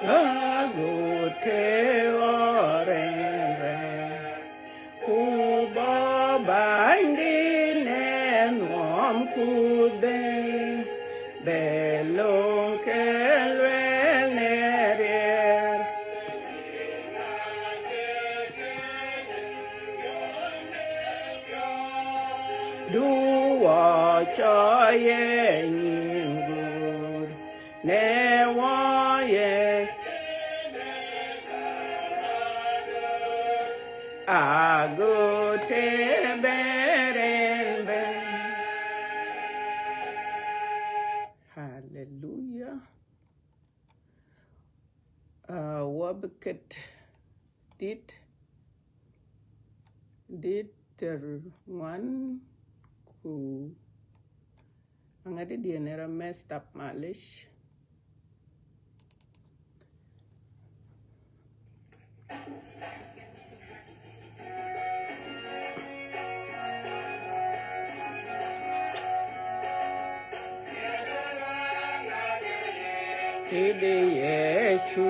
Agute orere Kubo bandi nenom kude Belong kelwel nerer Duwa choye nyingur Newaye Agute berembe. Hallelujah. Wabakat did one ku angade dia nera messed up malish. Kide Yesu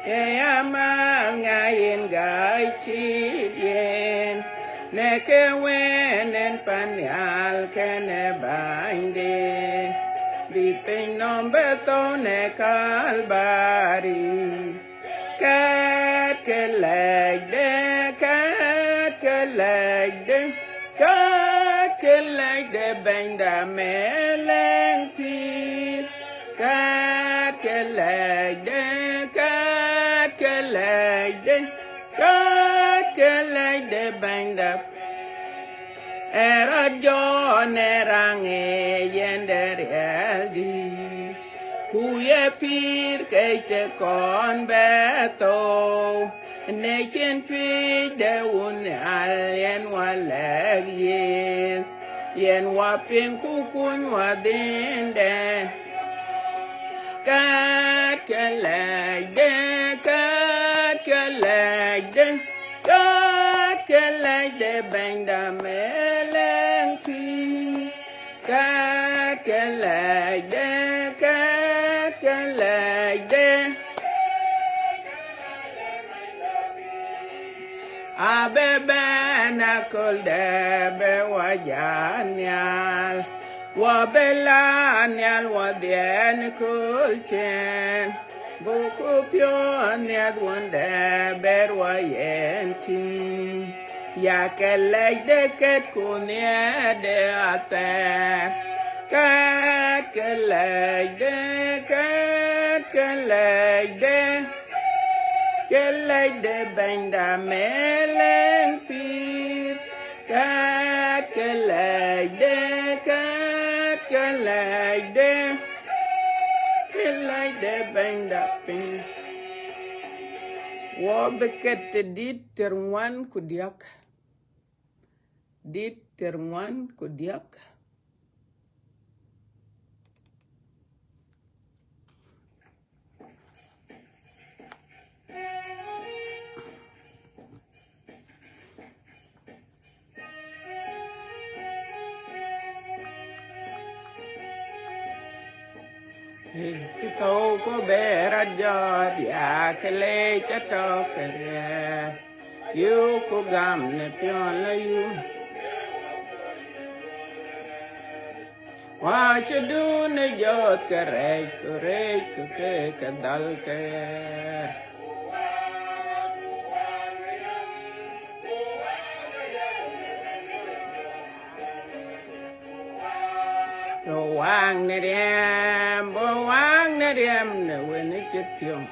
Eyamal ngayin gai chidien Neke wenen panyal kene binde Bipin nombeto ne kalbari Kat kelagde benda meleng pir Kat kelagde benda Era jone range yender eldi Kuye pir keche kon beto Nechen twi de un alien waleg yes Yen wapin kukun wadinde Kat kelagde benda meleng pi Kat kelagde Abebe nakul debe wajanyal Wabelanyal wadien kulchen Buku pion yad wande berwayentin Ya kelagde ket kunye de ater Kat kelagde benda meleng pir Kat kelagde benda pir Wabeket dit termuan kudiak Ito ko beraja dia kele chato kere yu ko gam ne pion la yu wa chadu ne jot kere ke kadal ke Wang ne dem ne wene chetiong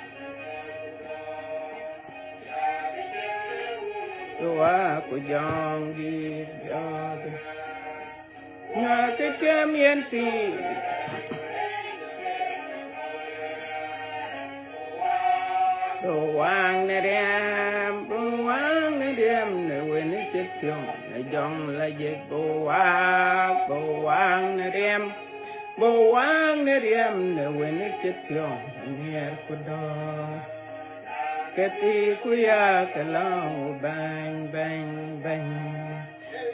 Wa ku jong di jog Na ke tem yen pi Wang ne dem ne wene chetiong Ne jong la je wang ne dem Bawang neriam ne wene chetiong nier kudo Keti kuya kalau bang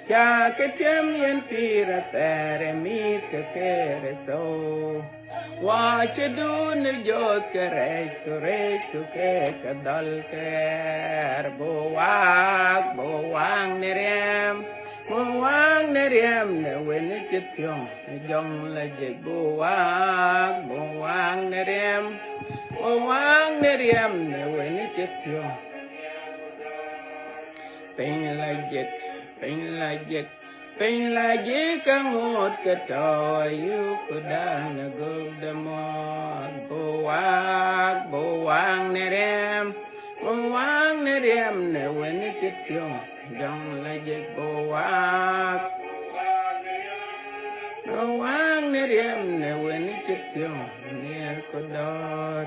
cha cái chém yên pira tere mi cái kere so wa che du ne jot kere ke kadal ker bo wang ne rem ne wen che tyong jong la je bo wang ne rem ne wen che tyong Pin la je ka ngot ka to yu ku dan go da mo bo wang ne rem ne wen che tyong jong la je bo wang ne rem ne wen che tyong ne ko dor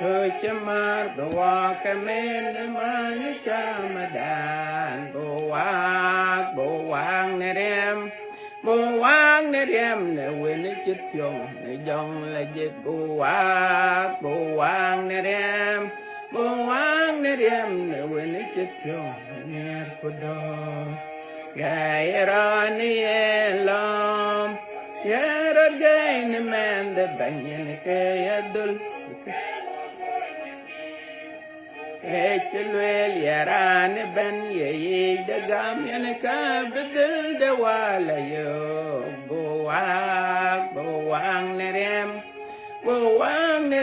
Thôi chamar bawa kamen man chamadan bo wang ne rem ne wen chit yong ne jong la je bo wang ne rem ne wen chit yong ne ko do gai ran elom ya rod gai ne man de banyen ke yadul Echluel yaran ben ye de gam yan ka bedel de wala yo bo wang ne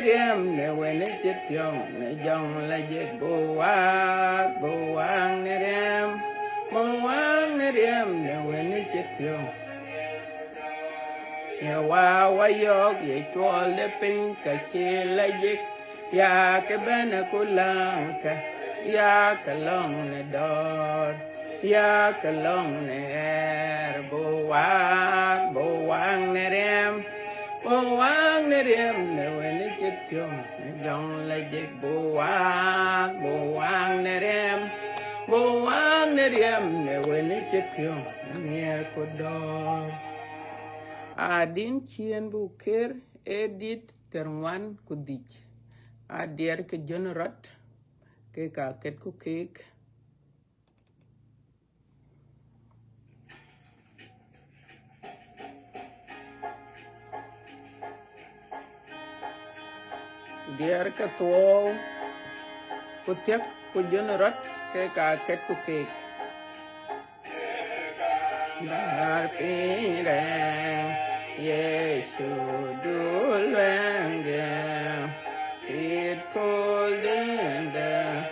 rem ne wen chit yong ne jong la je bo wang ne rem ne wen chit yong ya wa yok ye chol de pin ka che la je Ya ke bena kulanka, ya ke long ne dor, ya ke long ne bo wang ne rem ne wen chit yong ne jong la je bo wang ne rem ne wen chit yong ne ko dor. Adin chien bu ker edit terwan kudich. Adier ke jonorat ke ka ket ku kek dier ke to ku tek ku jonorat ke ka ket ku kek dar pire yesu dulwenge It cold in the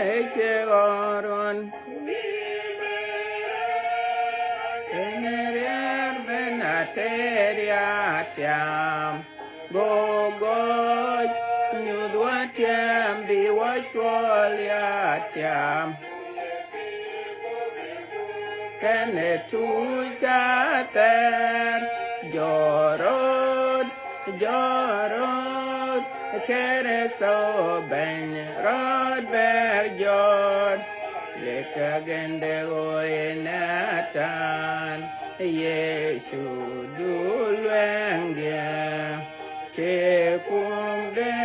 Echevaron Tenerer benateriatiam Gogoy Nudwatiam Biwachwaliatiam Kene tu jater jorod kere so ben rod ber jod leka gende goyenatan Yesu dulwenge chekumde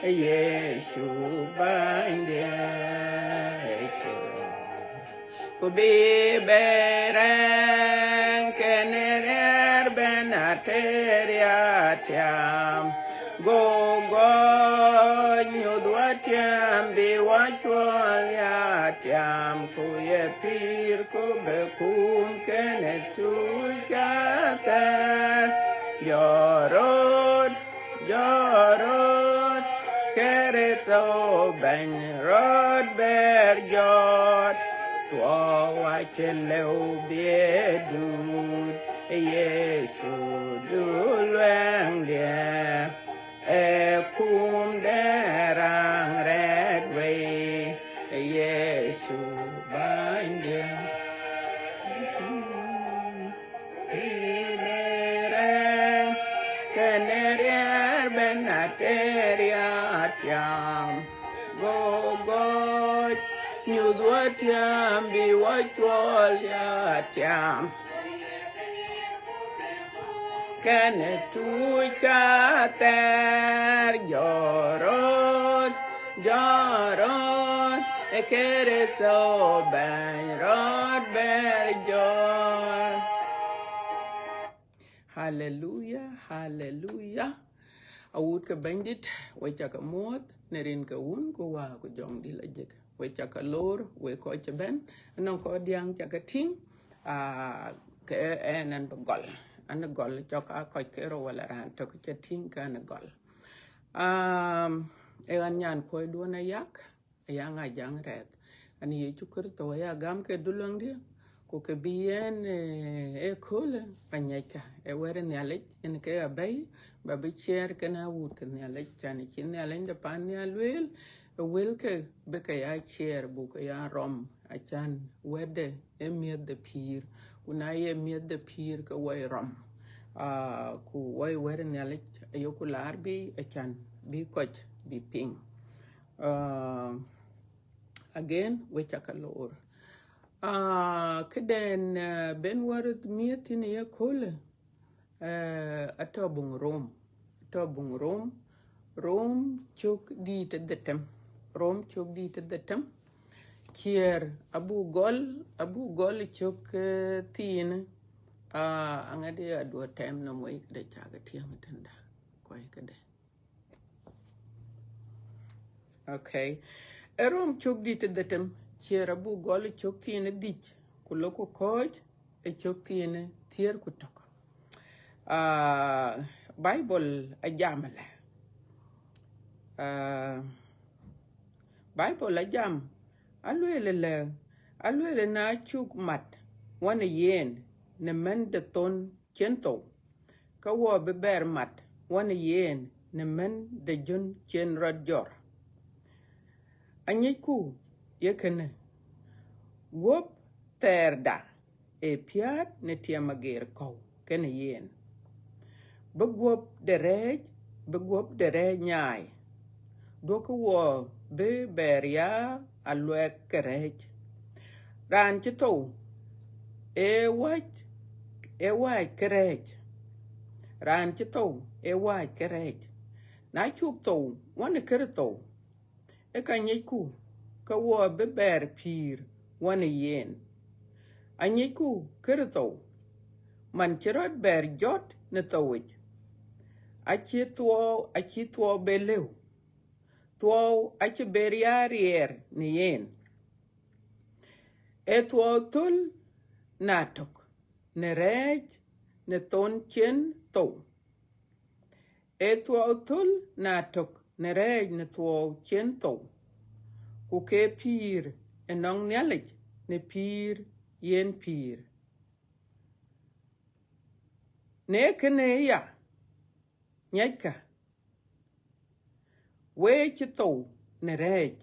Yesu bande Kubi bereng kenerer benateriatiam Gogo nyudwatiam biwachwaliatiam Kuye pir kubekum kenetu jater Jorod kereto ben rod berjot Tua wacheleu biedud Yesu dulweng dia Ekum derang redwe Yesu bandia Ibereng kenerier benateriatiam Gogot Nyudwatiam biwachwaliatiam kene tu cha ter jorot jorot e kere so ben rod ber jor. Hallelujah, hallelujah. Awut ka bandit we chaka mot nerin ka un ko wa ko jong di la jek we chaka lor we ko cha ben non ko diang chaka ting ke enan ba gol an gol chaka ko ke ro wala ran to ko cha ting ka na gol e an nyan ko do na yak ya nga jang ret ani ye chukur to ya gam ke dulong dia ko ke bien e kole panyaka e were ne ale en ke abay ba bi cher kana wut ke ne ale chan chin ne ale de pan ne alwel wel ke be ke ya cher bu ke ya rom a chan wede e miet de pir una ye miet de pir ke way rom ku way were ne ale yo ku larbi a chan bi koch bi ping again we chakalor keden ben warat miatin ya kole atobung rom chok di tedetem rom chok di tedetem kier abu gol chok tin angade adu tem no moy de chaga tiam tanda koy kede okay rom chok di tedetem kier abu gol chok tin dich kuloko koj e chok tin tier kutok Bible ajamala Bible ajam alwele na chuk mat wana yen ne men de ton chento ka wo beber mat wana yen ne men de jun chen rajor anyiku yekene wop terda e piat ne tiamager ko kene yen begwop de rej nyai doko wo be beria alwek kerej ran chito e wach kerej ran chito e wach kerej na chuk to wane kere to e kanyiku ka wo be ber pir wane yen anyiku kere to man chirot ber jot ne towich achi tuo beleu tuo achi beriarier ni yen e tuo tul natok ne rej ne ton chen to e tuo tul natok ne rej ne tuo chen to ku ke pir e nong nyalich ne pir yen pir ne kene ya nyaka we chito ne rej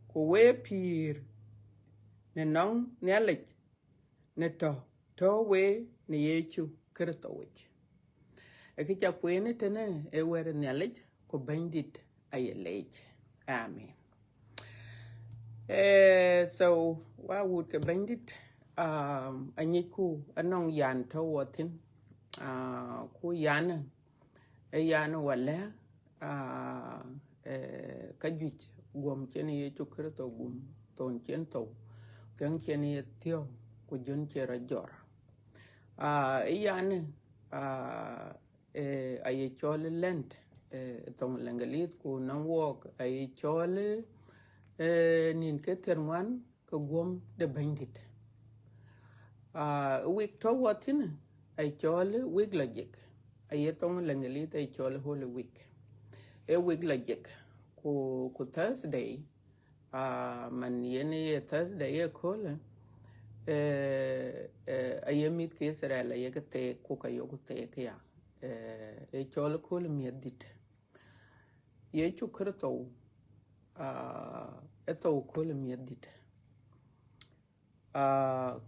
ku we pir ne nong nyalich ne to we ne yechu kertowich e kicha kwene tene e were nyalich ko bandit ayelech amen so wa would ke bandit anyiku anong yan to watin ku yana e yana wala kajwich gom cheni yechu kerto gum ton chen to kan cheni tio ku jun chera jor yani ay chole lent tong lengalit ku nan wok ay chole nin ke terwan ko gom de bandit week to watin ay chole week logic ay tong lengalit ay chole holy week e week logic ku Thursday man yene Thursday e kole ayemit ke Israel ayegate ku kayo te kya e chole kole miedit ye chukrto eto kole miedit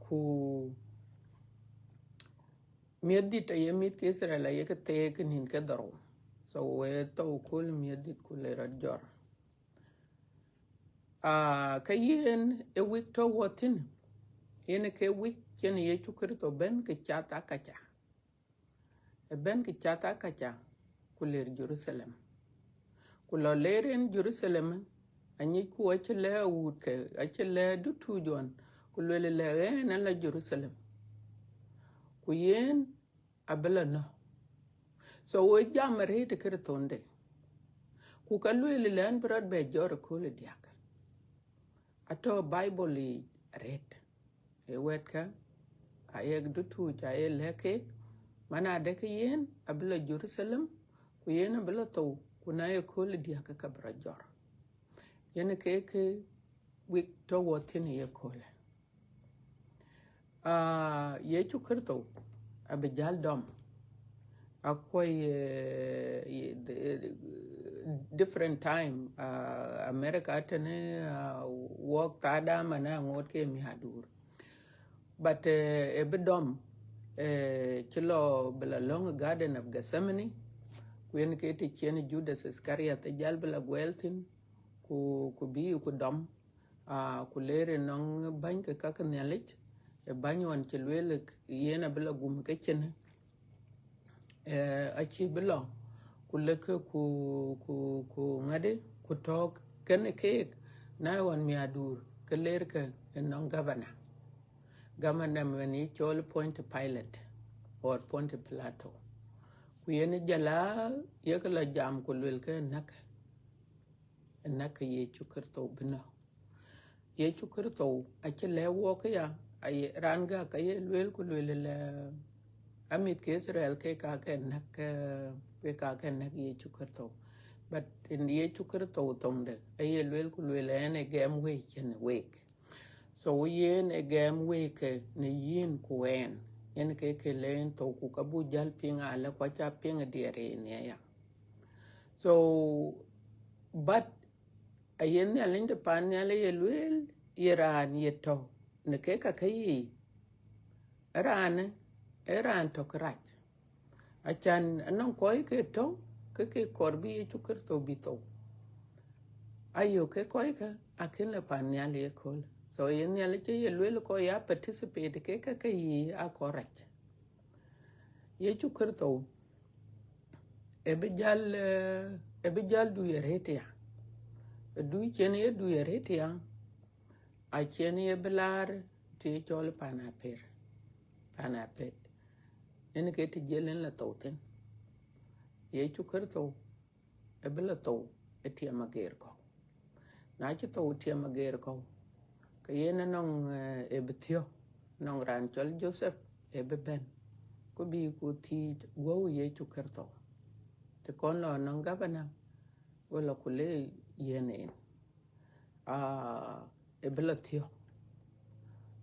ku miedit ayemit ke Israel ayegate nin ke daro so eto kole miedit kule rajor kayen e week to watin yene ke week chen ye chukrto ben ke chata kacha ben ki chata kacha kuler Jerusalem kulo leren Jerusalem anyi ku achile wut ke achile dutu jon kulele le na la Jerusalem ku yen abela no so we jamare de kertonde ku kalwele len brad be jor ko le diak ato Bible read e wetka ayek dutu ja e leke mana de ke yen abela Jerusalem ku yen abela to kuna ye ko le diak ka brajor yen ke wik to wotin ye ko le ye chukerto abijal dom akwai different time America atene work tada mana ngot ke mi hadur but ebidom chilo bela long garden of Gethsemane kwen ke te chen Judas Iscariot jal bela gweltin ku bi ku dom ku lere nong ban ke ka knyalich e banyon chelwele yena bela gum ke chen achi bela kuleke ku ngade ku tok kene ke na wan mi adur ke ler ke nong governor mani chol Point Pilot or Point Plateau ku yene jala yekala jam ku lel ke nak ye chukerto bino ye chukerto achi lewo ke ya ay ranga ka ye lel ku lel amit ke Israel ke ka ke nak ye chukerto but in ye chukerto tonde ay lel ku lel ene gem we chen week so yen e gem week ne yin ku en yen ke len to ku ka bu jal pinga la kwa cha pinga diere ne ya so but ayen ne alinde pan ne le yelwel iran yeto ne ke ka kai Iran to krat achan anon koy ke to ke korbi chuker to bito ayo ke koy ka akin le pan ne le kol so yen ne le che yelwel ko ya participate ke ka kai a correct ye chuker to ebijal du yeretia du chen ye du yeretia a chen ye belar ti chol panaper en ke ti jelen la toten ye chuker to ebela to etia mager ko na chi to etia mager ko ke yena non ebtio non ran chol Joseph ebeben ko bi ku ti go ye chuker to te kon lo non governor wala kule yenen ebela tio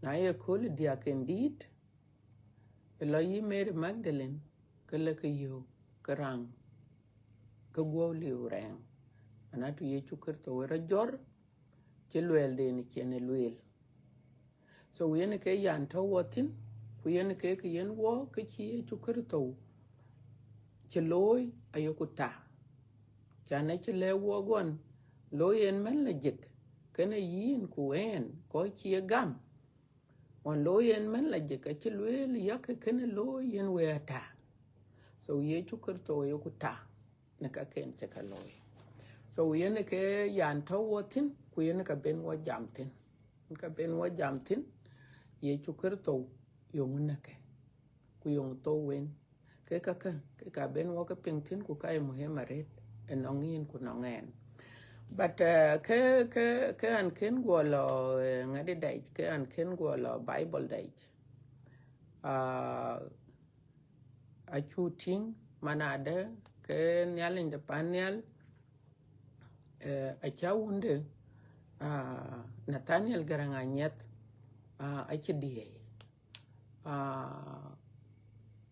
na ye kul dia kendit elo yi Mary Magdalene kele ke yo karang ka go li urang anatu ye chuker to wera jor ke lwel de ni chene lwel so yen ke yan to wotin ku yen ke yen wo ke chi ye chuker to che loy ayokuta chane che le wo gon lo yen men le jik kene yin ku en ko chi gam on lo yen men la jik che lwel yak kene lo yen we ata so ye chuker to ayokuta ne ka ken che ka loy so yen ke yan to wotin ku yen ka ben wo jamtin ye chuker to yong na ke ku yong to wen ke ka ben wo ka pingtin ku kai muhemaret enongin ku nongen but ke an ken go lo ngade dai ke an ken go lo Bible dai a chuting manade ke nyalin de panel a chawunde Nathaniel garanganyet a chidie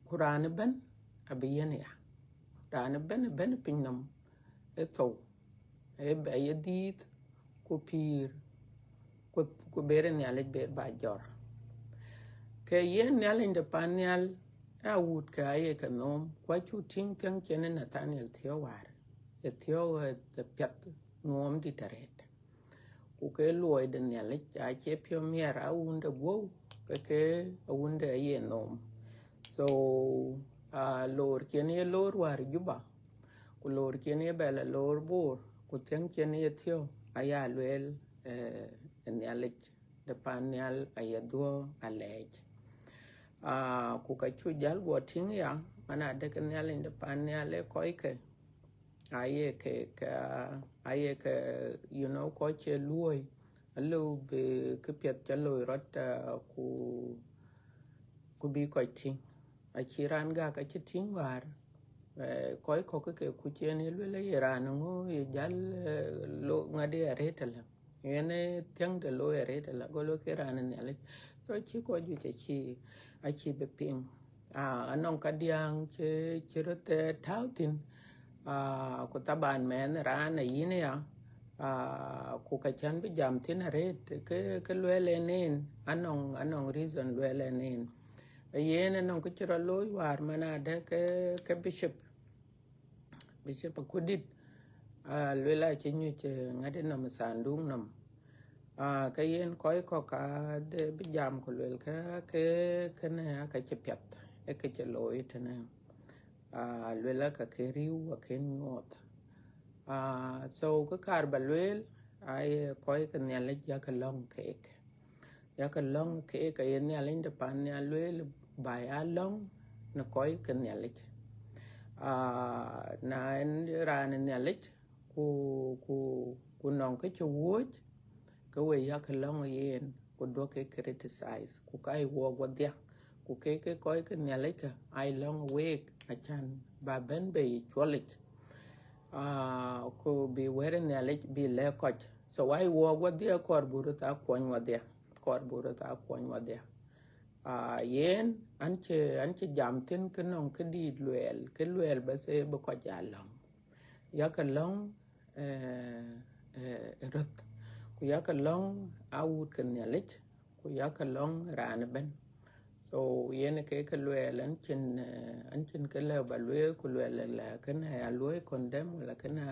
kurane ben abiyene ya rane ben pinnam eto e dit ku pir ku bere nyale ber ba jor ke yen nyale de panel a wut ka ye kanom kwa chu ting tang chene Nathaniel thio war e thio de pet nom di taret ku ke loy de nyale a che pio miera unde go ke unde ye nom so lor kien ye lor war juba ku lor kien ye bela lor bor ku tiang kien ye tio aya luel nyalich de panyal ayadwo alej ku ka chu jal go ting ya mana de nyal de panyal e koike aye ke you know ko che luoi alo be ke pet chalo rot ku bi ko ting a chiran ga ka ting war ko ke ku chen le iran ngo ye jal lo ngade aretala yene tiang de lo aretala golo ke ran ne ale so chi ko ju che chi a chi be ping anon ka diang che chirote tautin ko taban men ran yine ya ku ka chan bi jam tin aret ke le nen anon reason le nen yene non ko chiro lo war mana de ke bishop kudit lela chenyu che ngade nam sandung nam ka yen koy ko ka de bi jam ko lel ka ke ne ka che pet e ke che lo itene lela ka ke riu ka nyot so ko kar balwel ay koy ka ne le ya ka long ke ka yen ne le de pan ne lwel ba ya long na koy ka ne le na ran ne le ku non ke chuoj ke we ya ka long yen ku do ke criticize ku kai wo go dia ku ke koy ke ne le ka ai long week a chan ba ben be cholich ku bi were ne le bi le koch so ai wo go dia kor buru ta kon wa dia yen anche jam tin ke non ke di luel ba se bo ko jalong ya ka long rot ku ya ka long out ke nelich ku ya ka long ran ben so yen ke luel anchin ke le ba luel ku luel la ke na ya luel condemn la ke na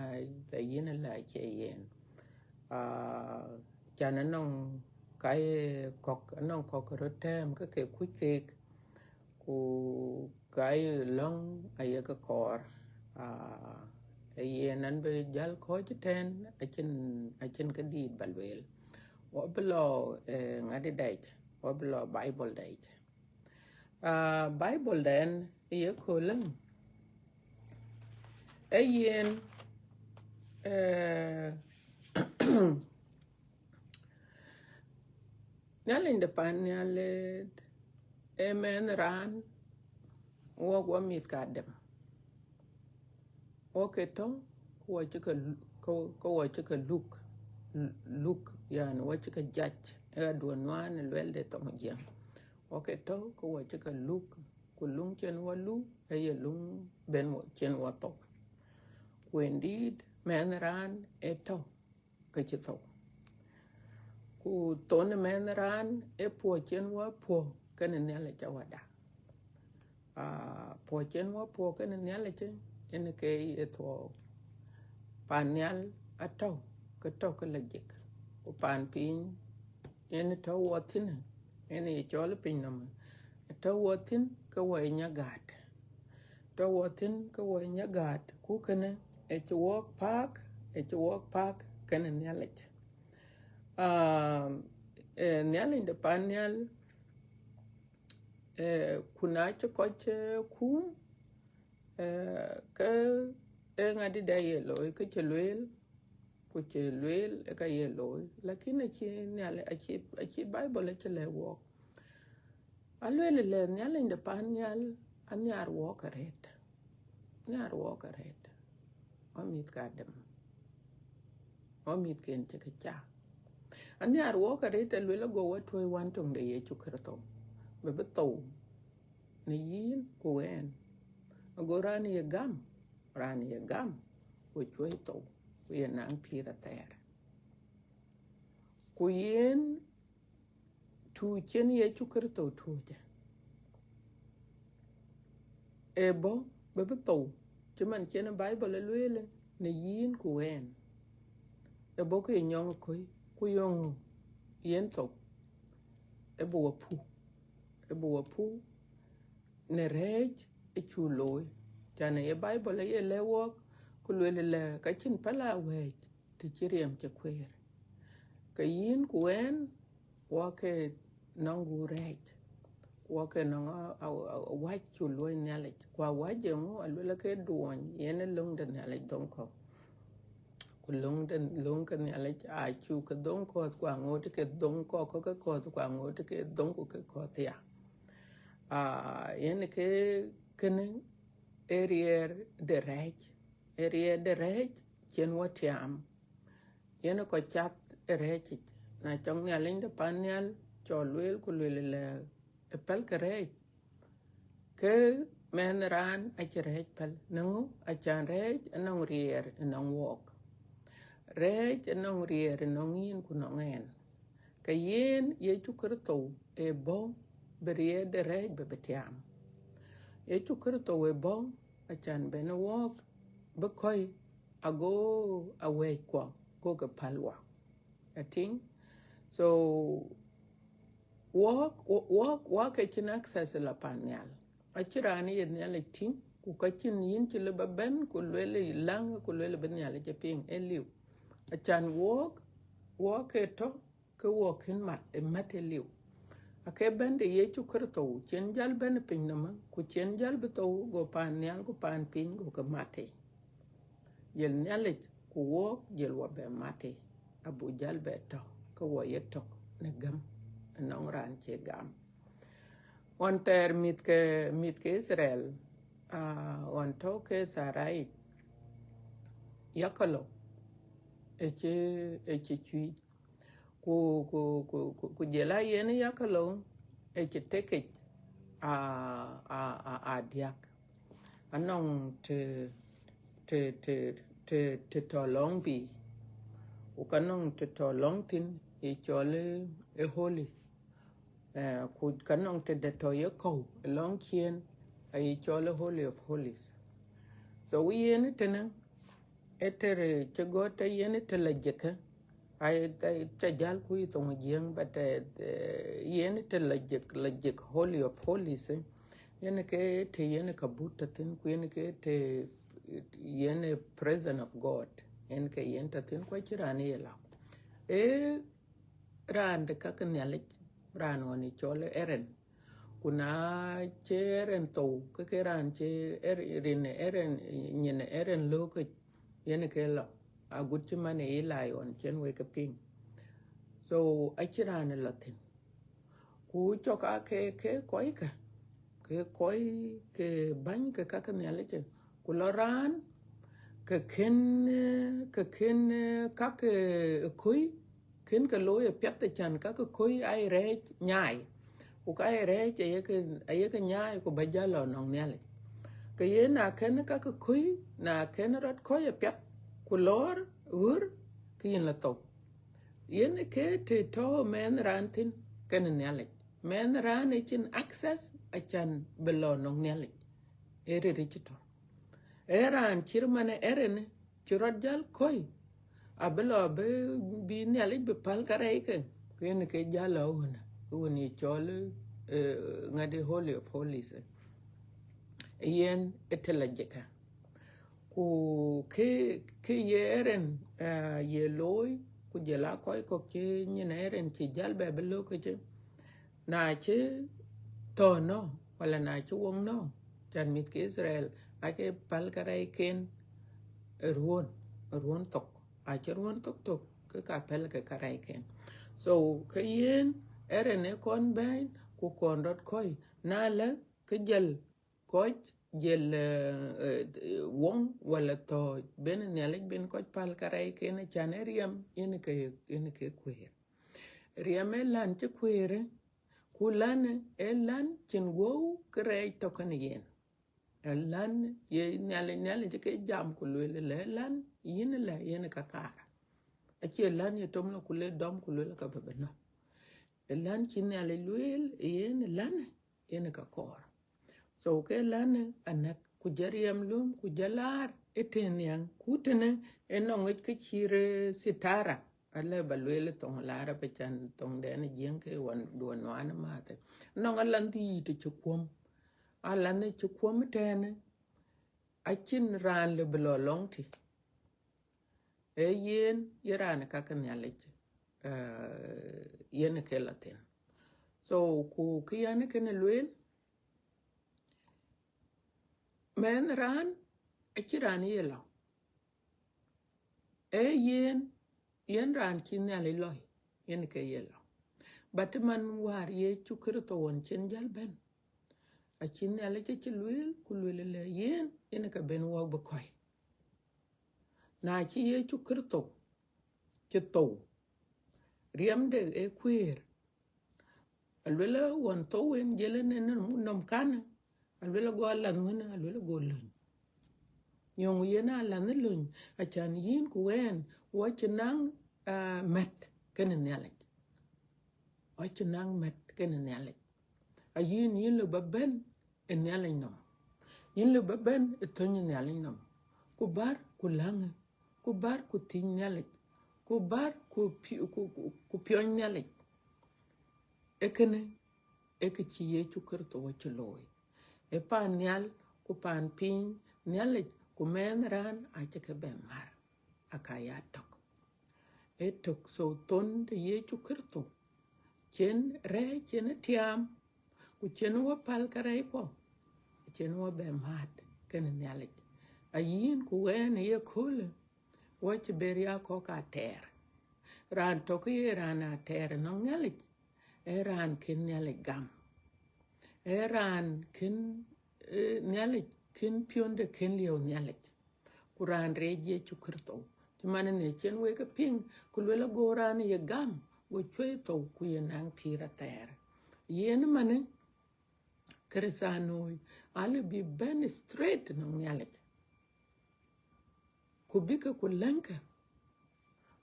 yin la ke yen chana non cái cọc nó có cái tem cái cuối kịch của cái long ấy cái cor ấy nên bây giờ có chứ tên ở trên cái đi balwel và below ngay đây và below Bible đây Bible đen ấy có lắm ấy nyalin de pan nyalet emen ran wo mit kadem to wo chika wo chika look yani wo chika judge do nwan lwel de to mjam to wo chika look ku lung chen wo lu ye lung ben mo chen wo to indeed men ran to ke chito ku ton men ran po chen wa po kan ne la chawada po chen wa po kan ne la chen en ke to panyal ato ke to ke lejik ku pan pin en to watin en ye chol pin nam to watin ke wa nya gat to watin ke wa nya gat ku kan e to walk park kan ne la nyal in the panyal kuna chokoche kum ke ngadi da yelo ke chelwel ku chelwel ka yelo lakini chi nyal achi Bible chele wo alwel le nyal in the panyal anyar wo karet amit kadem amit ken cheka anh nhà ruộng cái đấy tên là go what we want trong đấy chụp cái đó mà bắt tàu này yên của em go ra này gam của chuối tàu của yên nang phi ra tè của yên thu chân ye chụp cái đó thu chứ ebo bắt tàu chứ mình trên Bible là lưỡi lên này yên của em ebo cái nhong coi kuyong yento ebo wapu ne rej chu lối cha này Bible ấy lẽ work ku lele ka chin pala we ti chiriam che kwer ka yin kuen wa ke nongu rej wa ke no wa chu lối nyale kwa wa je mu alwela ke duon yene lung de nyale don ko ku lung ke nyale a chu ke don ko kwa ngot ke don ko ko kwa ngot ke don ko ke ko tia yene ke kene erier de rej chen watiam yene ko chat rej na chong nya ling de panyal cho luel ku le pel ke rej ke men ran a rej pel nangu a chan rej nong rier nong wok rej nong rier nong yin ku nong en ke yin ye chukurto e bo berier de rej be betiam ye chukurto e bo a chan ben wok be koi ago away kwa go ke palwa I think so walk a chin access la panyal a chirani yen yale ting ku ka chin yin chile ba ben ku lele lang ku lele ben yale je ping eliu a chan walk eto ke walk in mat e mat eliu a ke ben de ye chu kurto chen jal ben ping nama ku chen jal beto go panyal ku pan ping go ka mate yel nyale ku walk yel wa be mate abu jal beto ko wo yetok ne gam nong ran che gam on ter mit ke Israel on to ke sarai yakalo eche chui ku jela yen yakalo eche teke a diak anong te to long bi u kanong te to long tin e chole e holy ku kanong te de to ye ko long chien ai chole holy of holies so we yen tena etere chegote yen tela jeka ai ta jal ku itong jeng but yen tela jek holy of holies yen ke te yen kabuta tin ku yen ke te yen presence of god yen ke yen ta tin ko chirani yela ran de kakan yale ran woni chole eren kuna cheren to ke ran che eren nyene eren loko yene ke lo a gutti mane ilai on chen we ke ping so achiran latin ku choka ke koi ke ban ke kakan yale che ku loran ke ken ka ke koi ken ke loye pyate chan ka ke koi ai re nyai ku ka ai re che ye ke nyai ku bajalo nong nyale ke ye na ken ka ke koi na ken rat koi pyat ku lor ur ke yin la to yen ke te to men rantin ken nyale men ran chin access a chan belo nong nyale ere richitor eran chirmane eren chirot jal koi abelo be bi nyale be pal kare ke yen ke jalo una uni chole ngade holy of holies yen etela jeka ku ke yeren ye loy ku jela koy ko ke nyine eren ci jalbe be lo ko je na ci to no wala na ci wong no tan mit ke Israel ake pal karay ken ruon tok a ci ruon tok ke ka pel ke karay ken so ke yen eren e kon bain ku kon rot koy na la ke jel koy jel wong wala to ben nyalek ben ko pal karay ken chane riam yen ke kwer riam elan che kwere kulan elan chin go kray to kan yen elan ye nyale ke jam ku le lan yin la yen ka kara achi elan ye tomlo ku le dom ku le ka bebeno elan chin nyale luel yen lan yen ka kor so ke lan anak ku jariam lum ku jalar eten yang kutene enong ke chire sitara alle balwele tong lara pe chan tong den jeng ke wan duan wan mate nong alandi te chukom ala ne chukwom tene achin ran le blo long ti e yen yeran ka kan yale yen ke latin so ku kiyan ken lwel men ran achiran yela e yen ran kin yale loy yen ke yela batman war ye chukrto won chen jal ben achin yale che lwel ku lwel le yen ka ben wo ba koy na chi ye chukrto che to riamde e queer alwela won to wen jele ne nom kana alwela go lan wona alwela go lun yong yena lan lun achan yin ku wen wo chnang met ken nyale wo chnang met ken nyale a yin lo baben en nyale nom yin lo baben e to nyale nom ku bar ku lang ku bar ku tin nyale ku bar ku pion nyale ekene ekichi ye chukrto wo chloy e pan nyal ku pan pin nyale ku men ran a cheke be mar akaya tok e tok so ton de ye chukrto chen re chen tiam ku chen wo pal kare ko chen wo be mat ken nyale a yin ku wen ye kule wo beria ko ka ter ran tok ye ran a ter no nyale e ran ken nyale gam eran kin nyale kin pionde kin liu nyale kuran reje chukrto timane ne chen we ka ping kulwela goran ye gam go chwe to ku ye nang pira ter yen mane kresanoy ale bi ben straight no nyale kubika kulanka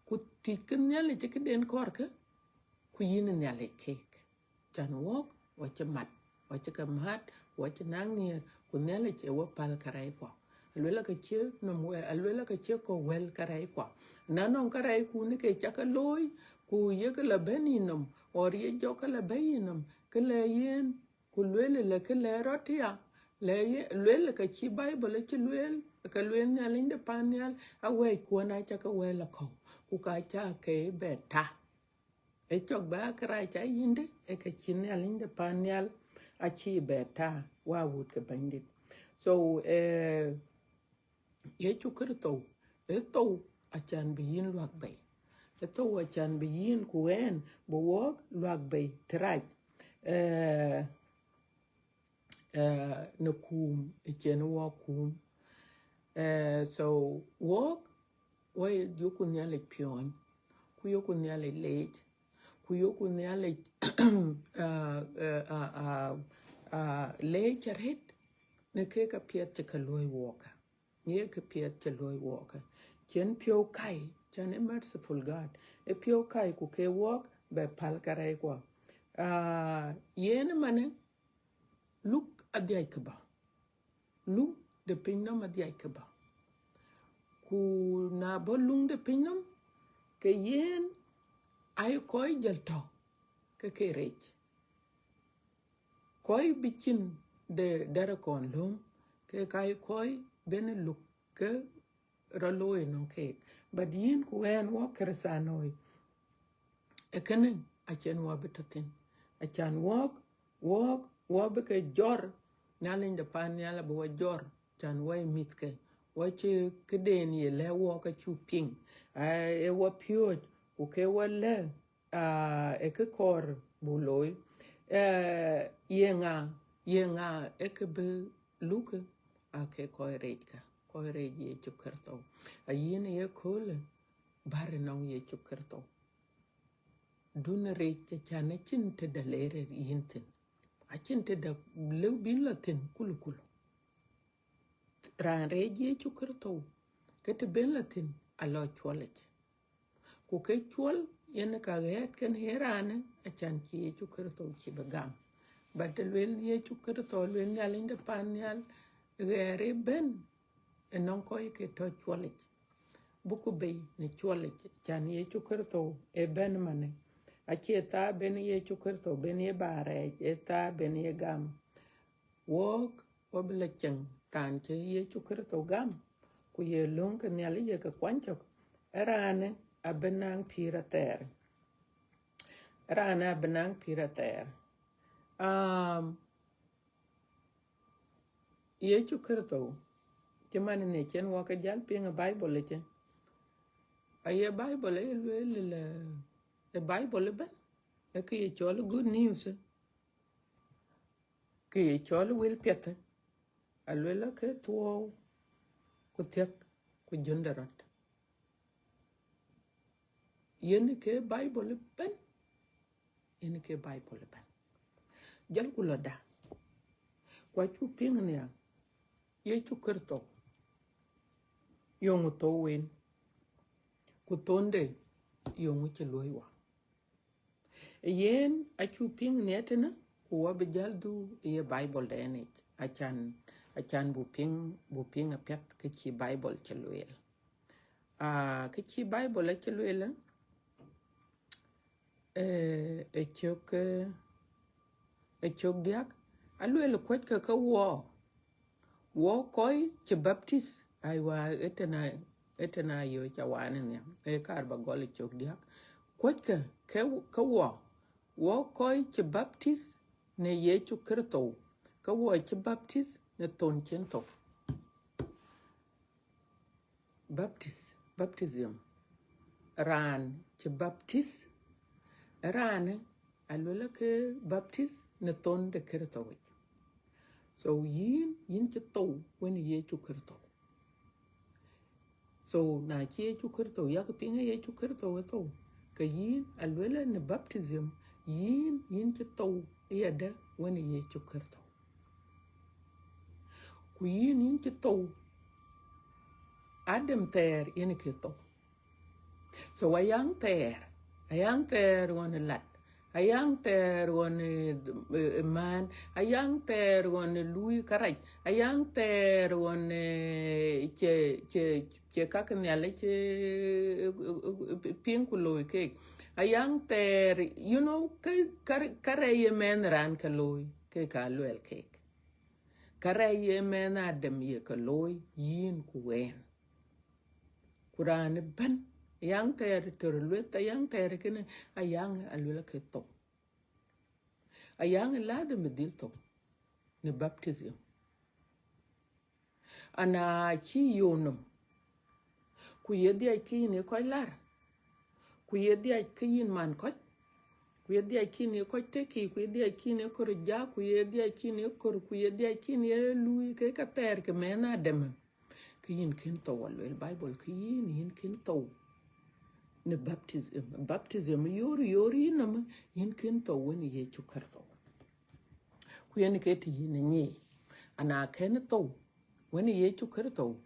ku tikin nyale den korka ku yin nyale kek chan wok wachamat wachakamat wachanangir kunele che wo pal karai kwa alwela ka che no mwe alwela ka che ko wel karai kwa nanon karai ku ne ke chaka loy ku ye ka la beninum or ye joka la beninum ke le yen ku lwele le ke le rotia le ye lwele ka chi bible che lwel ka lwel ne alinde panyal awe ku na chaka wela ko ku ka cha ke beta e chok ba karai cha yinde e ka chin alinde panyal achi beta wa wood ke bandit so ye chukrto to achan biyin luak bay to achan biyin kuen bo wok luak bay traj no kum chen wo kum so wok way yokun yale pion ku yokun yale late ku yokun yale le charet ne ke ka piet che ka loy woka ye ka piet che loy woka chen pio kai chan merciful god e pio kai ku ke wok be pal kare kwa yen mane look adyai kaba look de pinnam adyai kaba ku na bo lung de pinnam ke yen ay koy jel to ke rech koy bichin de dara kon lum ke kai koy ben luk ke raloy no ke but yin ku en wo kersanoy ekene achen wo betatin achan wo be ke jor nyalin de pan nyala bo jor chan way mitke wache keden ye le wo ka chu ping e wo pyo ku ke wo le e ke kor buloy yenga e ke be luke ake koy rej ye chukerto a yin ye kole bare nong ye chukerto dun rej te chane chinte de lere yintin a chinte de lew bin latin kulu ran rej ye chukerto kete ben latin a lo chwalete ku ke chwal yen ka get ken herane a chan chi ye chukerto chi bagam badalwel ye chukerto lwen yalinde panyal gere ben enon koy ke to chwalek buku be ne chwalek chan ye chukerto e ben mane achieta ben ye chukerto ben ye bare eta ben ye gam Walk wabla chang ran che Yesu Kristo gam ku ye long ke ne ali ye ka kwanchok erane abenang pira ter rana benang pira ter Yesu Kristo chemane ne chen wa ka jal pinga Bible le chen aye Bible le Bible ben e ke ye chol good news ke ye chol wil pete alwela ke tuo ku tek ku jundarat yen ke Bible ben yen ke Bible ben jal ku la da kwa chu pinga ne Yesu Kristo yong to wen ku tonde yong che loiwa yen a chu pinga ne tena ku wa be jal du ye Bible de ne achan bu ping a pet ke chi Bible che loel ke chi Bible che loel e chok diak a loel kwet ka wo koi che baptist aiwa etena yo chawane ne e kar ba gol chok diak kwet ka wo koi che baptist ne Yesu Kristo ka wo che baptist ne ton chen to baptism ran che baptist ran alola ke baptist ne ton de Kristo so yin che to when Yesu Kristo so na chi Yesu Kristo ya ka pinga Yesu Kristo to ka yin alola ne baptism yin che to ya da when Yesu Kristo ku yin che to Adam ter yin ke to so ayang ter one lat ayang ter one man ayang ter one lui karaj ayang ter one che kakanyale che pinkuloy ke ayang ter you know kare men ran kaloy ke kalwel ke kare men Adam ye kaloy yin kuwen kurane ban yang ter terluet yang ter kene ayang alula ke to ayang la de medil to ne baptism ana chi yonum ku yedi ay ki ne ko lar ku yedi ay ki man ko ku yedi ay ki ne ko teki ku yedi ay ki ne ko ja ku yedi ay ki ne ko ku yedi ay ki ne lui ke ka ter ke mena dem ki yin kin to wal Bible ki yin kin to ne baptism yori nam yin kin to woni Yesu Kristo ku yen ke ti ne ni ana ken to woni Yesu Kristo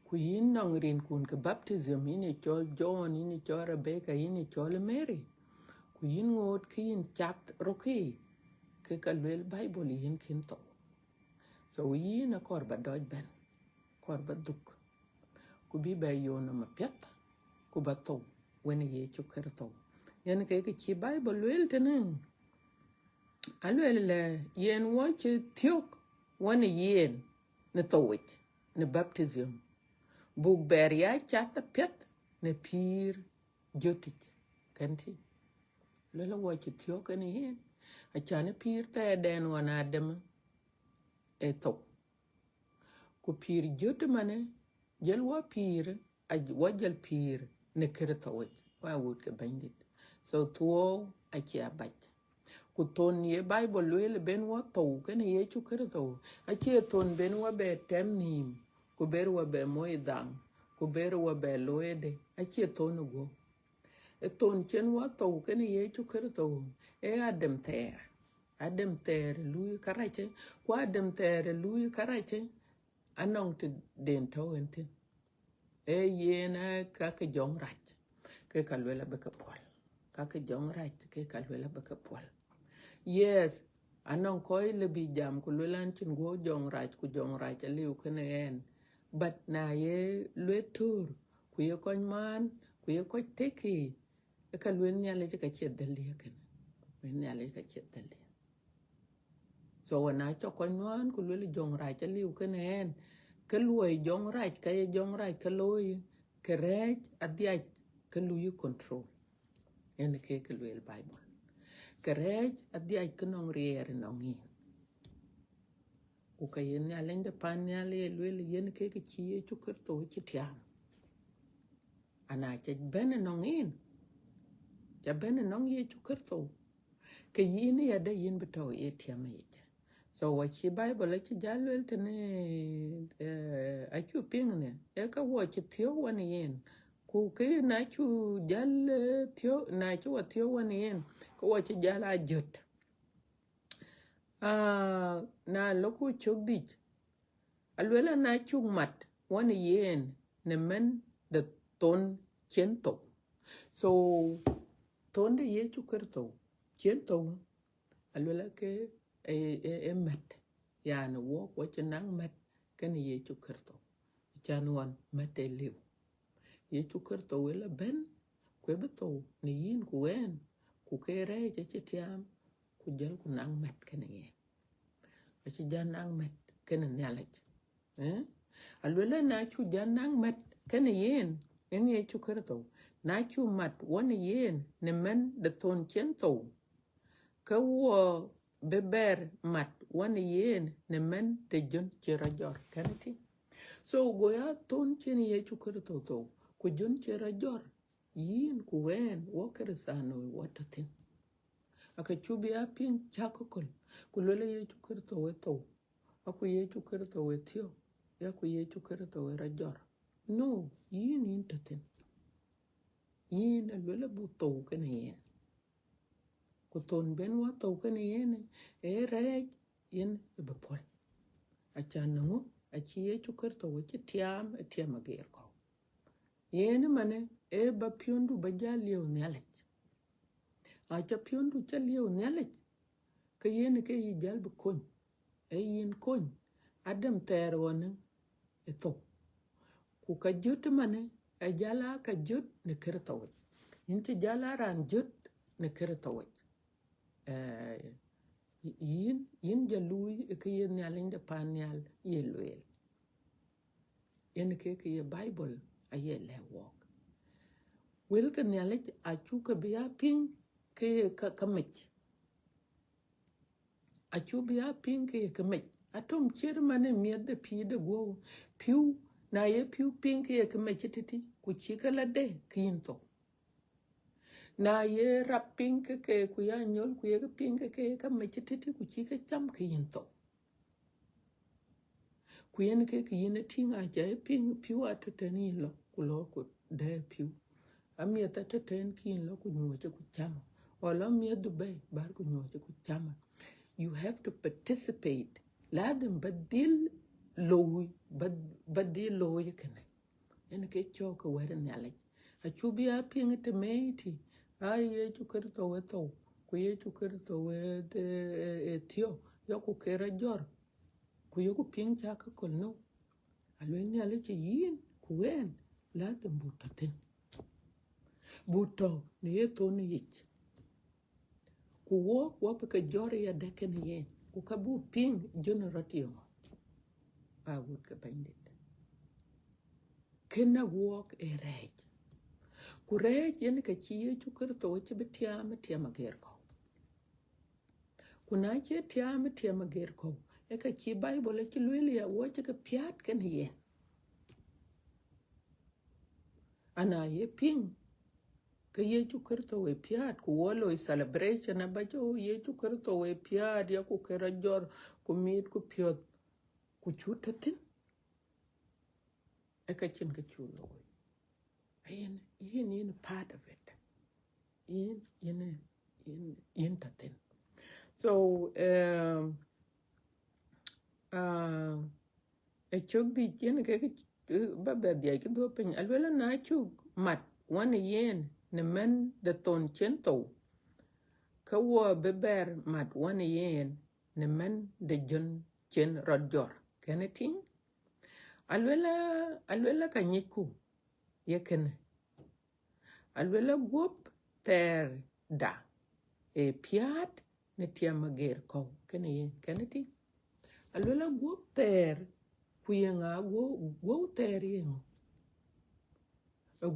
ku yin nang rin kun ke baptism yin chol John yin chol Rebecca yin chol Mary ku yin ngot ki yin chap roki ke kalwel Bible yin kin to so yin a korba doj ben korba duk ku bi ba yo na ma pet ku ba to woni Yesu Kristo yen ke chi Bible wel tenen alwel le yen wo che tiok woni yen ne towit ne baptism bug beria chata pet ne pir jotik kanti lelo wo che tiok ne yen a chane pir te den wana dem e to ku pir jot mane jel wo pir a wajal pir ne Kristo wa wut ke bandit so tuo a chi abach ku ton ye Bible lwele ben wa to kene Yesu Kristo a chi ton ben wa be tem nim ku ber wa be moidang ku ber wa be loede a chi ton go e ton chen wa to kene Yesu Kristo e Adam ter lui karache ku Adam ter lui karache anong te den to entin e yena ka ke jong rach ke kalwela be ka pol ka ke jong rach ke kalwela be ka pol yes anong koy le bi jam ku lelan chin go jong rach liu kene en but na ye letur ku ye kon man ku ye ko teki e kalwen nyale ka chet dalia ken men nyale ka chet dalia so na cho ko non ku le jong rai cha liu ke nen ke luoi jong rai ke loi ke rej adia ke lu control en ke luel bible ke rej adia ke non rier non yi ku ka yen ya lende pan ya le luel yen ke chi chu kerto chi tiam ana che ben non in ja ben non ye chu kerto ke yin ya da yin beto ye tiam ye so what chi bible chi jalwel tene a chu ping ne e ka wo chi thio wan yen ku ke na chu jal thio na chu wa thio wan yen ko wo chi jala jot na loku chogdi alwela na chu mat wan yen ne men de ton chento so ton de ye chu kerto chento alwela ke met yani wo ko nang met kan ye chu kerto chanwan met e liu ye chu kerto wela ben ko beto ni yin ku wen ku kere je chitiam ku jel ku nang met kan ye chi jan nang met kan nyalaj alwela na chu jan nang met kan yen en ye chu kerto na chu mat won yen ne men de ton chento ka wo beber mat wan yen ne men de jon chera jor kanati so goya ton chen ye chukur to ku jon chera jor yin ku wen wo kersano watatin aka chubi apin chakokol ku lele ye chukur to weto aku ye chukur to wetio ya ku ye chukur to rajor no yin intatin yin lele bu to kana yen ku ton ben wa to kana yen e rej yen be pol acha nango achi ye chukur to we tiam agir ko yen mane e ba piondu ba jalio nyale acha piondu chalio nyale ke yen ke yi jal bu kon e yin kon adam ter wona e to ku ka jot mane a jala ka jot ne kerto we yin ti jala ran jot ne kerto we yin jalui ke yen nyalin de panyal yelwel yen ke ye bible a ye le walk wel ke nyalin a chu ke bia ping ke kamech a chu bia ping ke kamech atom cher mane miet de pi de go piu na ye piu ping ke kamech titi ku chi kala de kin to na ye rap ping ke ku ya nyol ku ye ping ke kamech titi ku chi ke cham ke yin to ku yen ke yin tinga ja ping piu ateteni lo ku lo ku de piu amia taten kin lo ku nyo ku chama wala mia dubai bar ku nyo ku chama you have to participate ladin badil lo yekene en ke choko were nyale a chubi a ping te meiti ai ye chu kerto weto ku ye chu kerto we de etio yo ku kera jor ku yo ku ping cha ka kol no alwen nyale che yin ku wen ladin butatin buto ne ye to ni yich ku wo ka jor ya deken yen ku ka bu ping generatio I would find it. Kena walk a rej. Ku rej yen ka chiye chukur to che betiama gerko. Kuna che tiama gerko. E ka chi Bible che lweli ya wo che ka piat ken yen. Ana ye ping. Ka ye chukur to we piat ku wolo I celebration na ba jo ye chukur to we piat ya ku kera jor ku mit ku piot ku chutatin. E ka chin ka chulo we. Yin part of it. Yin tatin. So a chok di yen ke ba ba dia ke do pen alwela na chuk mat wan yen ne men de ton chento ka wo beber mat wan yen ne men de jon chen rodjor kenetin alwela ka nyiku yeken alwela gop ter da e piat ne tiama ger ko kene yen keneti alwela go ter kuyenga go ter yen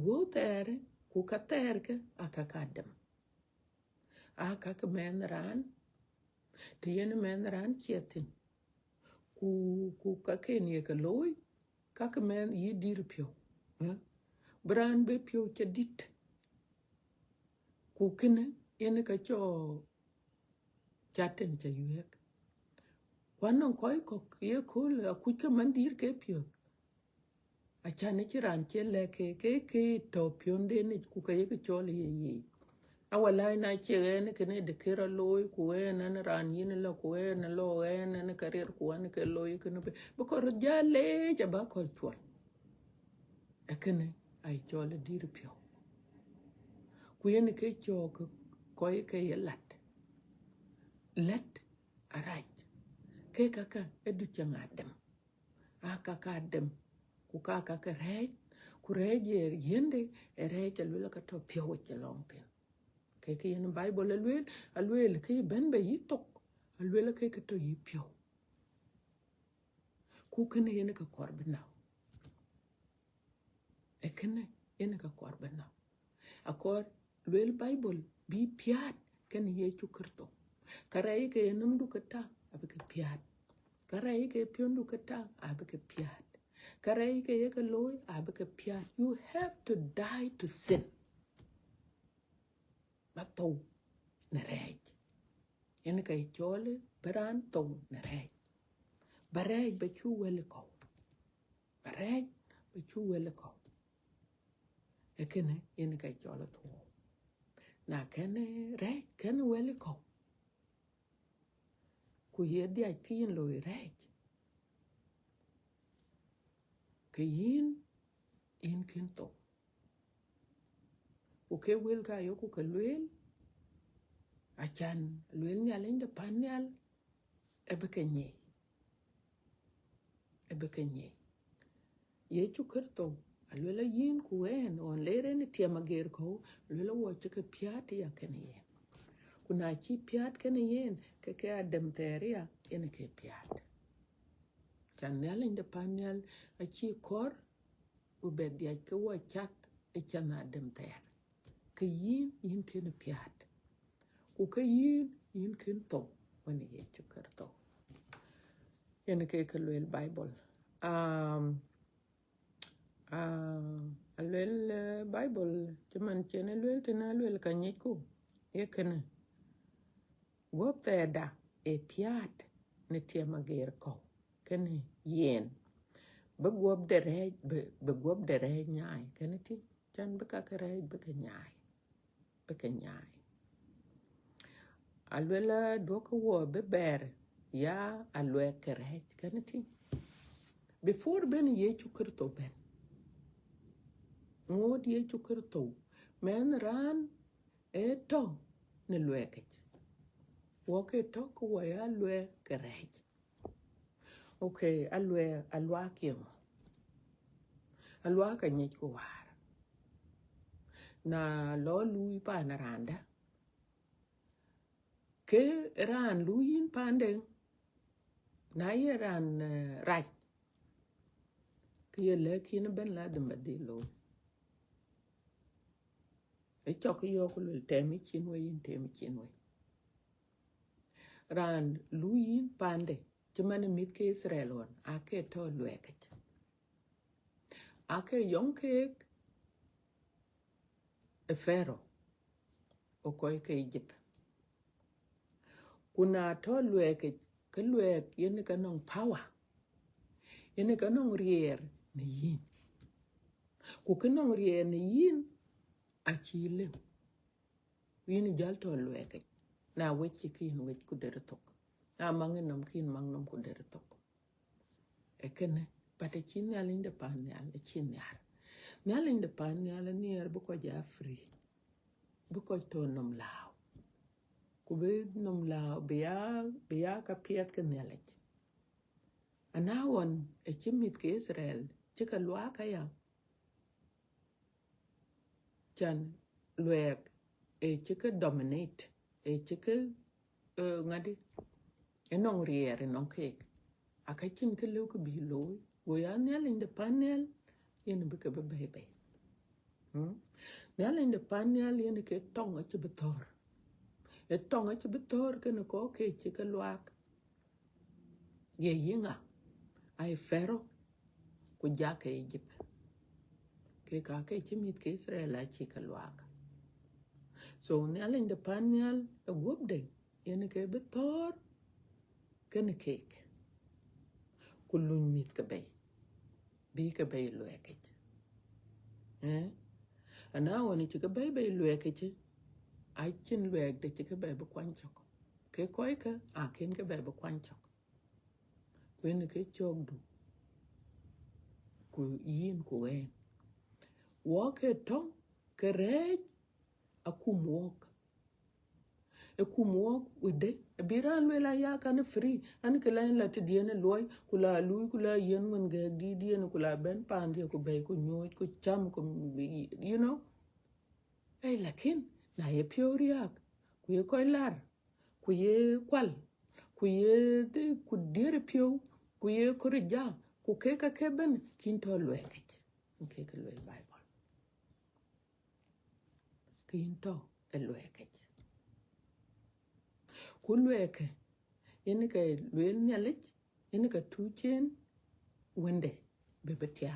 go ter ku ka ter ke akakadam akak men ran tien men ran chetin ku ka ken ye ka loy kak men yi dir pyo bran be pyo chedit ku kene yen ka cho chaten cha yuek kwanon koy ko ye kul ku ka mandir ke pyo achane chiran chele ke to pionde ne ku ka ye ke chole ye awala na chene kene de kera loy ku ena na ran yin la ku ena lo ena na karir ku an ke loy kene be ko jale ja ba ko chol ekene ay chole dir pyo ku yen ke chok ko ke ye let araj ke kaka edu changadem akaka dem ku kaka ke rej ku reje yende reje lula ka to pyo che long ten ke yen bible alwel ke ben be yitok alwel ke to yipyo ku kene yen ka korbena e kene yen ka korbena akor lwel bible bi piat kene ye chukurto karai ke num du kata abike piat karai ke piondu kata abike piat karai ke ye loy abike piat you have to die to sin bato na rej yen ka chole beran to na rej barej be chu wele ko barej be chu wele ko ekene yen ka chole to na kene rej kene wele ko ku ye dia kin loy rej ke yin kin to ku ke wel ka yo ku ke lwel achan lwel nyal inde panyal ebe kenye ye chu kerto alwela yin ku en on lere ni tiama ger ko lwela wo ke piat ya kenye kuna chi piat kene yen ke adem teria ene ke piat chan nyal inde panyal a chi kor u bedia ke wo chat e chan adem ter ke yin ken piat ku ke yin ken to wani ye chu kerto ene ke lwel bible alwel bible chaman chene lwel tena lwel kanyiku yekene gop da e piat ne tiama ger ko kene yen be gop de rej nyai kene ti chan be ka rej be ka nyai alwela doko wo be ber ya alwe kerej kene ti before ben ye chukurto ben ngod ye chukurto men ran eto ne lwekech woke to ko ya lwe kerej okay alwa kyo alwa ka nyech ko war na lo lui pa na randa ke ran luyin pande na ye ran raj ke ye lekin ben la de madilo e chok yo ko le temi chinwe yin temi chinwe ran luyin pande chimane mit ke Israel on ake to lwekech ake yonke e Pharaoh o koy ke Egypt kuna to lwekech ke lwek yen ka nong power yen ka nong rier ne yin ku ke nong rier ne yin a chile yin jal to lwekech na wechi kin wech ku der tok na manginom kin mangnom ku der tok ekene pate chin alinde pan ale chin yar nyalinde pan ale nier bu ko ja free bu ko to nom lao ku be nom lao biya ka piet ke nyalech anawon e chimit ke Israel chika lwa ka ya chan lwek e chika dominate e chika ngadi enong rier enong kek akachin ke leu ke bi loy go ya nel in the panel yen be ke be nel in the panel yen ke tong che betor e tong che betor ke no ko ke che ke luak ye yinga ai fero ku ja ke Egypt ke ka ke chimit ke Israel a chi ke luak so nel in the panel a gubde yen ke betor ke ne kek kulun mit ke bi ke bay luek ana woni ci ke bay luek ci ai chin luek de ci ke bay bu kwan chok ke koy ke a ken ke bay bu kwan chok wen ke chok du ku yin ku en wo ke tong ke rej akum wok e kum wok ude biran wela ya kan free an ke lan la ti diene loy kula lui kula yen ngon ge di diene kula ben pande ku bay ku nyoy ku cham ku you know ay lakin na ye pioriak ku ye koy lar ku ye kwal ku ye ku dire pio ku ye korija ku ke ka keben kin to lueke ke ke luel bible kin to lueke ku lueke yen ke luel nyalich yen ka tuchen wende bebetia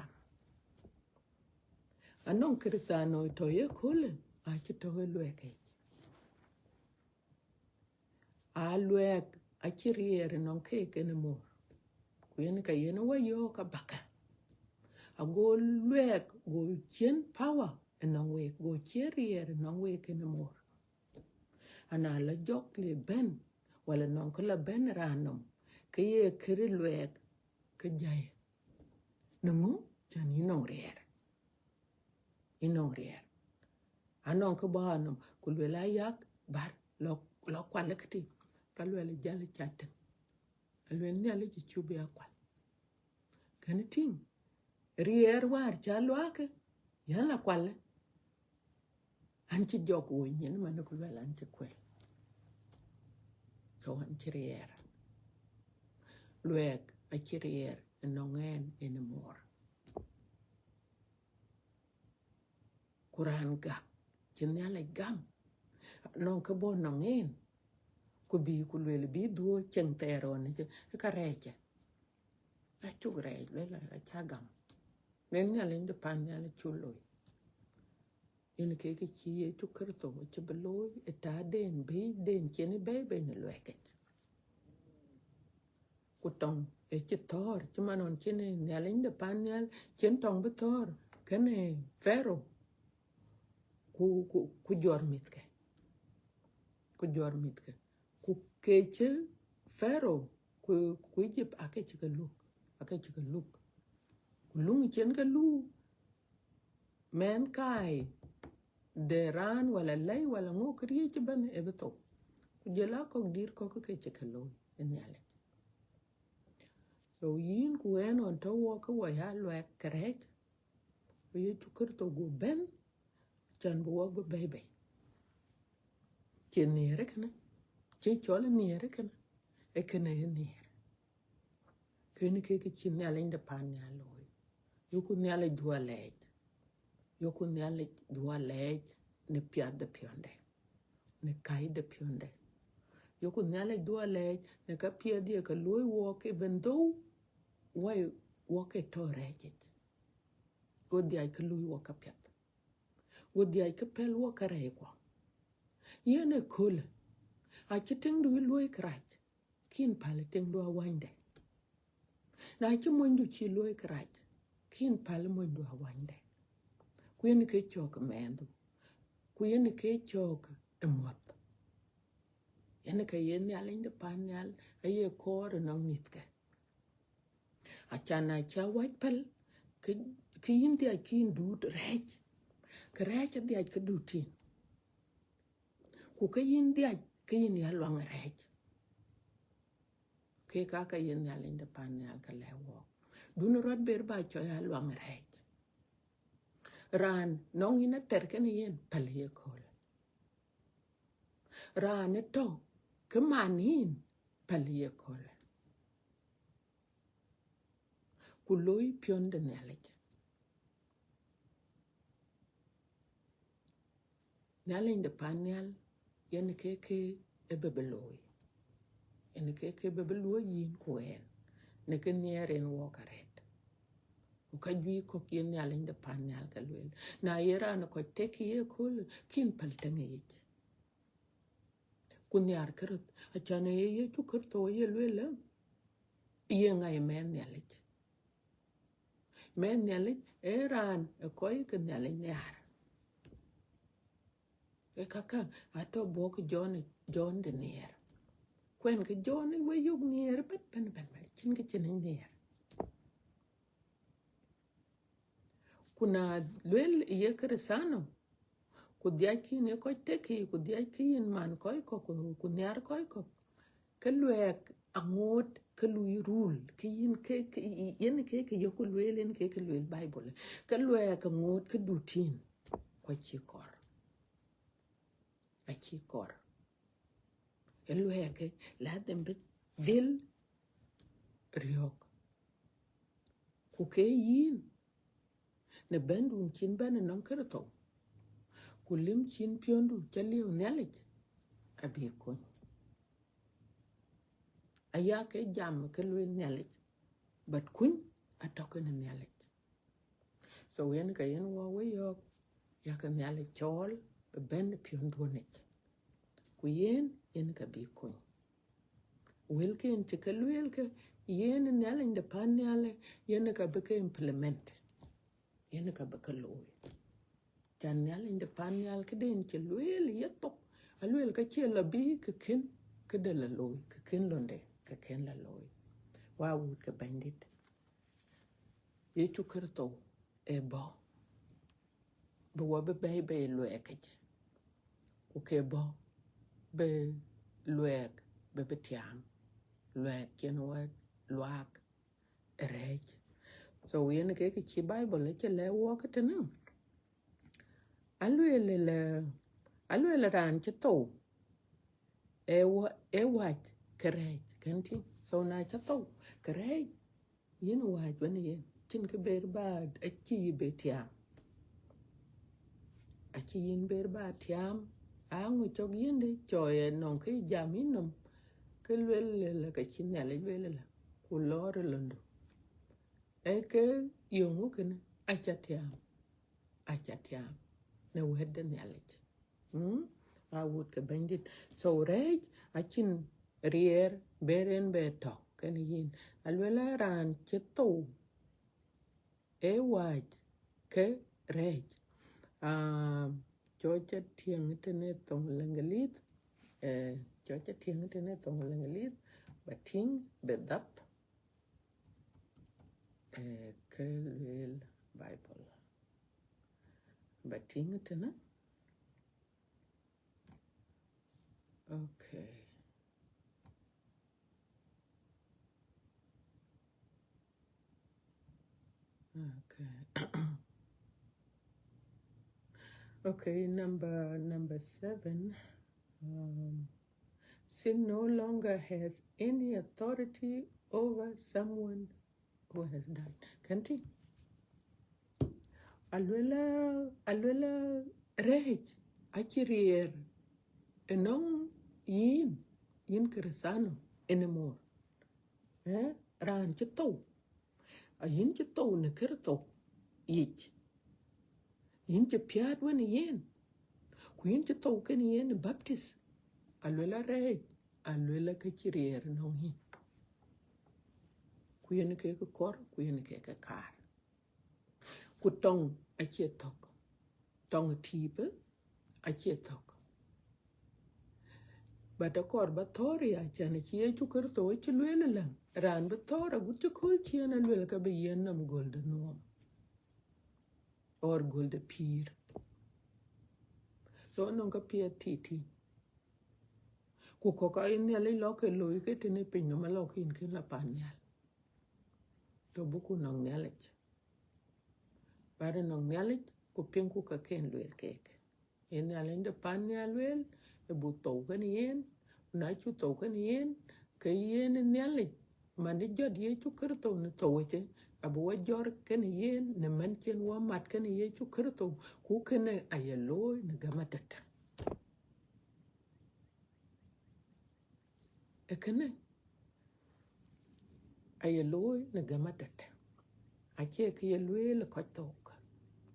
anon krisano to ye kole a ci to lueke a luek a ci riere non ke ne mo ku yen ka yen wa yo ka baka a go luek go chen power non we go cherier non we ke ne mo ana la jok le ben wala non ko la ben ranom ke ye kere luek ke jay nungu jan inong rier anon ko banom ku le la yak bar lo kwale kiti ka le jale chatten le ne ale ci chubi akwal kan ting rier war chalwake yalla kwale anchi jok wo nyen man ko le anchi kwel so anchi rier luek a chirier nongen anymore kuran ga chinyale gam non ka bon nongen ku bi ku le bi duo cheng tero ne ka reche a chugre le la chagam nen nyale de pan nyale chulo in ke chi ye chukerto che beloy eta den be den chene be ne lueke ku tong e che tor chuma non chene nyale de pan nyal chen tong be tor kene fero ku jor mitke ku keche fero ku jip ake chika luk ku lungi chen ka lu men kai de ran wala lay wala ngo kriye chi ban e beto ku jela ko dir ko ke chika lo en yale so yin ku en on to wo ko wa ya lo krek ku ye chukur to go ben chan bo wo bebe chen nere kana che chole nere kana e kana nere kene ke chin nyale inde pan nyalo yoku nyale dua lej ne piad de pionde ne kai de pionde yoku nyale dua lej ne ka piad ye ka loy walk even though why walk it to rejet godi ay ka loy walk piad godi ay ka pel walk rego yene kul a chiting du loy krach kin pale ting do wande na chi mondu chi loy krach kin pale mondu wande kuyeni ke chok mendu kuyeni ke chok emot yene ka yeni alinde panyal aye kor no mitke achana cha wajpal ke yindi akin dud rej ke rej di aj ke dutin ku ke yindi aj ke yini alwang rej ke ka yeni alinde panyal ka lewo dun rod ber ba cho alwang rej ran nong ina terken yen pal ye kol ran to Kemanin paliye kole. Kuloi pion de nyalej. Nyalej de panyal yen keke ebebeloi. Yen keke bebeloi yin kuen. Neke nieren wokaret. Ukajui kok yen nyalej de panyal kalwel. Na yera na ko teki ye kole kin paltenge yich. Kunyar kerut. Achane ye chukurto ye lwela. Ye ngay men nyalej. Men nyalej eran koi ke nyalej nyar. Kaka ato bok John de nier. Kwen ke John we yug nier ben. Chin ke chen nier. Kuna lwel ye keresano. Kudiaki ne koi teki kudiaki in man koi ko kunyar koi ko. Kelwek angot kelui rule ke yin ke yen ke yoku lwel en ke lwel Bible. Kelwek angot ke dutin ko chikor. A chikor. Kelwek la dem bit dil riok. Kuke yin ne bendun chin ben non kerto. Kulim chin piondu chaliu nyalej abikon. Aya ke jam ke lwel nyalej. But kun atoken nyalej. So yen ka yen wawe yok yak nyalej chol be ben piondu nech. Kuyen yen ka bikon. Wilke en chikal wilke yen nyalej de pan nyale yen ka beke implement. Yen ka beke loy. Jan nyalej de pan nyal ke den chilwel yetok. Alwel ka chela bi ke kin ke de la loy. Ke kin londe ke kin la loy. Wawud ke bandit. Ye chukerto bo. Be wabe be luekaj. Uke bo be luek be betiang. Luek jenwad luak erej. So yen ke chi Bible che le walk te no. Alwele ran che to. Waj kerej kenti. So na che to kerej yen waj wen yen. Chin ke ber bad achi betiang. Achi yin ber bad tiam. Angu chok yende choye non ke jaminum. Ke lwele la ka chin nyale lwele la. Kulore londo. Eke yungu kene achatiam. Ne wedden nyalej. I would ke bandit. So rej achin rier beren beto. Kene yin. Alwele ran cheto. Waj ke rej. Chocha tiang tene tong lengelit. Chocha tiang tene tong lengelit. Bating bedap. Ke lwel Bible. Bating tene. Okay. Okay, number 7. Sin no longer has any authority over someone who has died. Can't he? Alwela rej achirier enong yin keresano anymore. Ran chito. A yin chito ne kerto ich. Yin chipiad wen yin. Queen chito ken yin baptist. Alwela rej. Alwela kachirier enong yin. Queen ke kor, queen ke kar. Kutong achietok. Tong tipe achietok. Batakor batoria chane chie chukerto chilwele lang. Ran batora gutukul chiana lwel ka be yenam golden nom. Or golden peer. So nonga pia titi. Kukoka ini ali loke loike tene pinyo maloke inke la panyal. To buku nong nyalech. Bare nong nyalech kupinku ka ken lwel keke. Ini ali nde panyal lwel. E buto gani yen. na chu to kan yen ke yen ne le man de jod ye chu kirto ne to che abu wa jor kan yen ne man chen wa mat kan ye chu kirto ku kan ayelo ne gamadata e kan ayelo ne gamadata a che ke yelo le ko to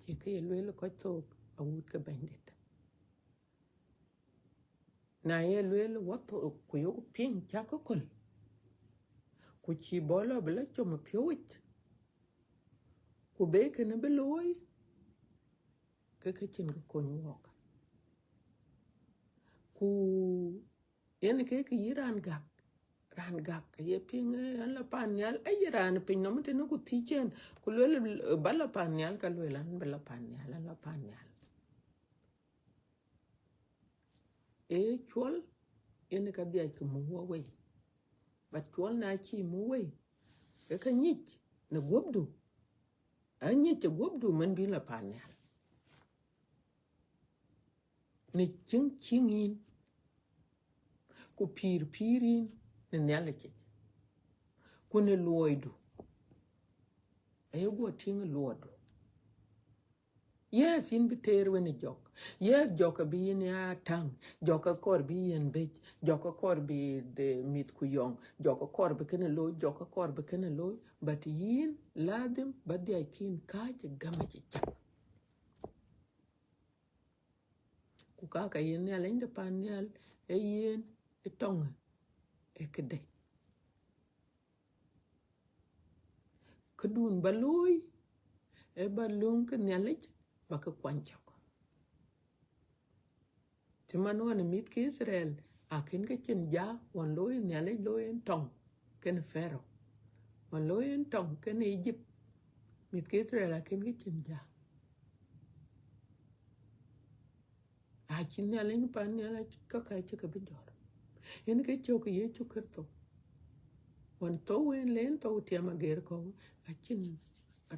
che ke yelo le ko to a wut ka bandit na yelo wa to ku yo pin cha ko kol ku chi bolo bla cho ma pyot ku be ke ne beloy ke chin ko wok ku yen ke yiran gak ye ping la panyal ay ran pin no mte no ku tichen ku le bala panyal ka le lan bala panyal la panyal e chol yen ka dia ku mu we ba chol na chi mu we e ka nyich na gobdu anye che gobdu man bi la panyal ni chingin ku pirin ne nyale che ku ne loidu ay go ting loidu yes in biter when jok yes jok bi in ya tang jok kor bi en be jok kor bi de mit ku yong jok kor bi ken lo jok kor bi ken lo but yin ladim badi akin ka je gama je chap ku ka yin ya lende panel e yin e tong e kede kudun baloy e balung ken yalich baka kwanchok Timano ne mit ki Israel akin ka chen ja wan loy nyale loy tong ken Pharaoh wan loy tong ken Egypt mit ki Israel akin ka chen ja akin nyale ni pan nyale ka ka bijor yen ke chok ye chukerto wan to wen len to tiama ger ko akin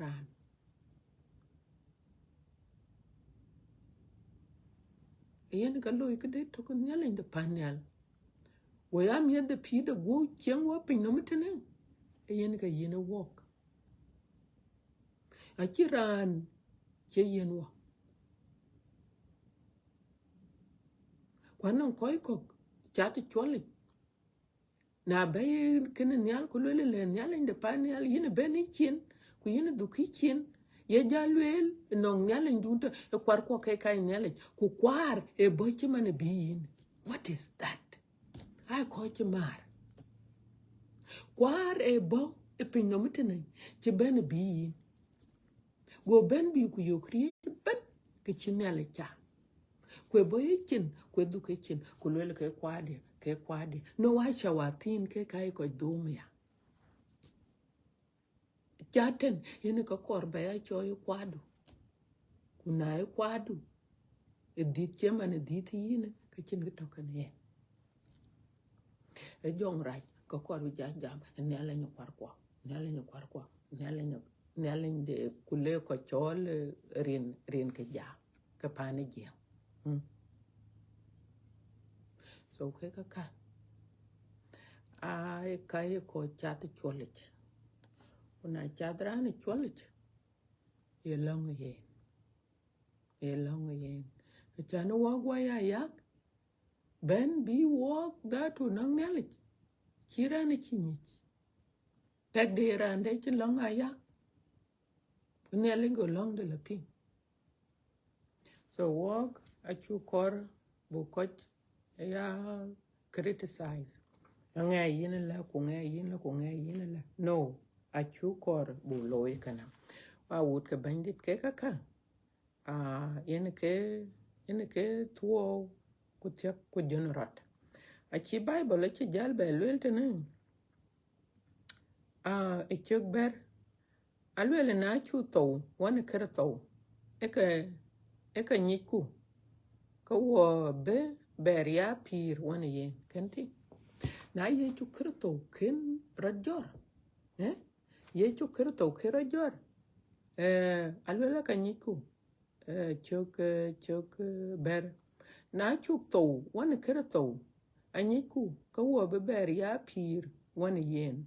ran yen ka loy ke de to kun nyale de pan nyale wo yam yedde pide go chen wo pin no mutene yen ka yen walk akiran che yen wo kwanon koy ko chati choli na bay ken nyal ko le nyal inde pan nyal yin beni chin ku yin du ki chin ye jalwel non nyal ndunta e kwar ko kai nyal ku kwar e bochi mane bin what is that ai ko che mar kwar e bo e pin no mutene che ben bin go ben bi ku yokri ben ke chin nyal cha kwe boye chin kwe du ke chin ku le ke kwade no wa shawatin ke kai ko dumya jaten yin ka korba ya choy kwadu kuna e kwadu e dit chema ne dit yin ka chin ga token ye e jong rai ka kor bi jam ne ala ni kwar kwa ne ala de kule ko chol rin ke ja ka pane je so ke ka ai kai ko chat cholich kuna chadrani cholich ye long ye chana wagwa ya yak ben bi walk that to nang nelich chirani chinyich tag de rande chi long ayak neli go long de la pin so walk a chu kor bu koch ya criticize nga yin la ku nga yin la no a chu kor bu loy kana wa wut ka bandit ke ka yen ke tuo ku tek ku jonrat a chi bible a chi jal be lweltene e chok ber alwele na chu to wan kar to eka nyiku ko wo be ber ya pir wan yen kanti na ye chu kar to ken rajor ye chu kar to ke rajor alwele ka nyiku chok ber na chu to wan kar to anyiku ka wo be ber ya pir wan yen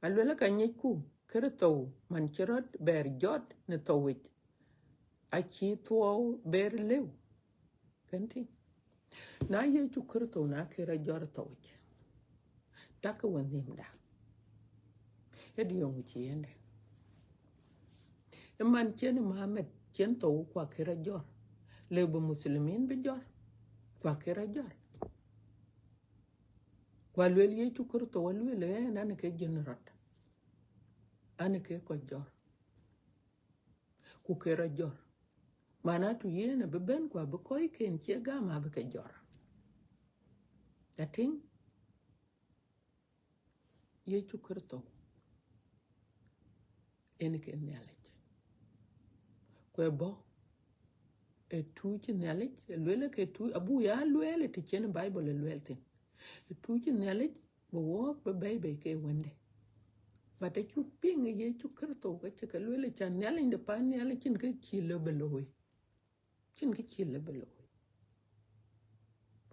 alwela ka nyiku kerto man chirot ber jot ne towit a chi tuo ber lew kanti na ye chu kerto na kera jor towit taka wanimda edi yongu chi yende man chen Muhammad chen to kwa kera jor lebu muslimin be jor kwa kera jor kwa lwel ye chu kerto walwel na ke jenrot ane ke ko jor ku kera jor mana tu yene be ben kwa be koy ken che gama be ke jor dating ye chu kerto ene ke nyalej ko bo e tu chi nyalej lwele ke tu abu ya lwele ti chen bible lweltin e tu chi nyalej bo wo be ke wende bata chu ping ye chu kerto ka che ka lwele chan nyalej de pa nyalej chin ke chi le beloy chin ke chi le beloy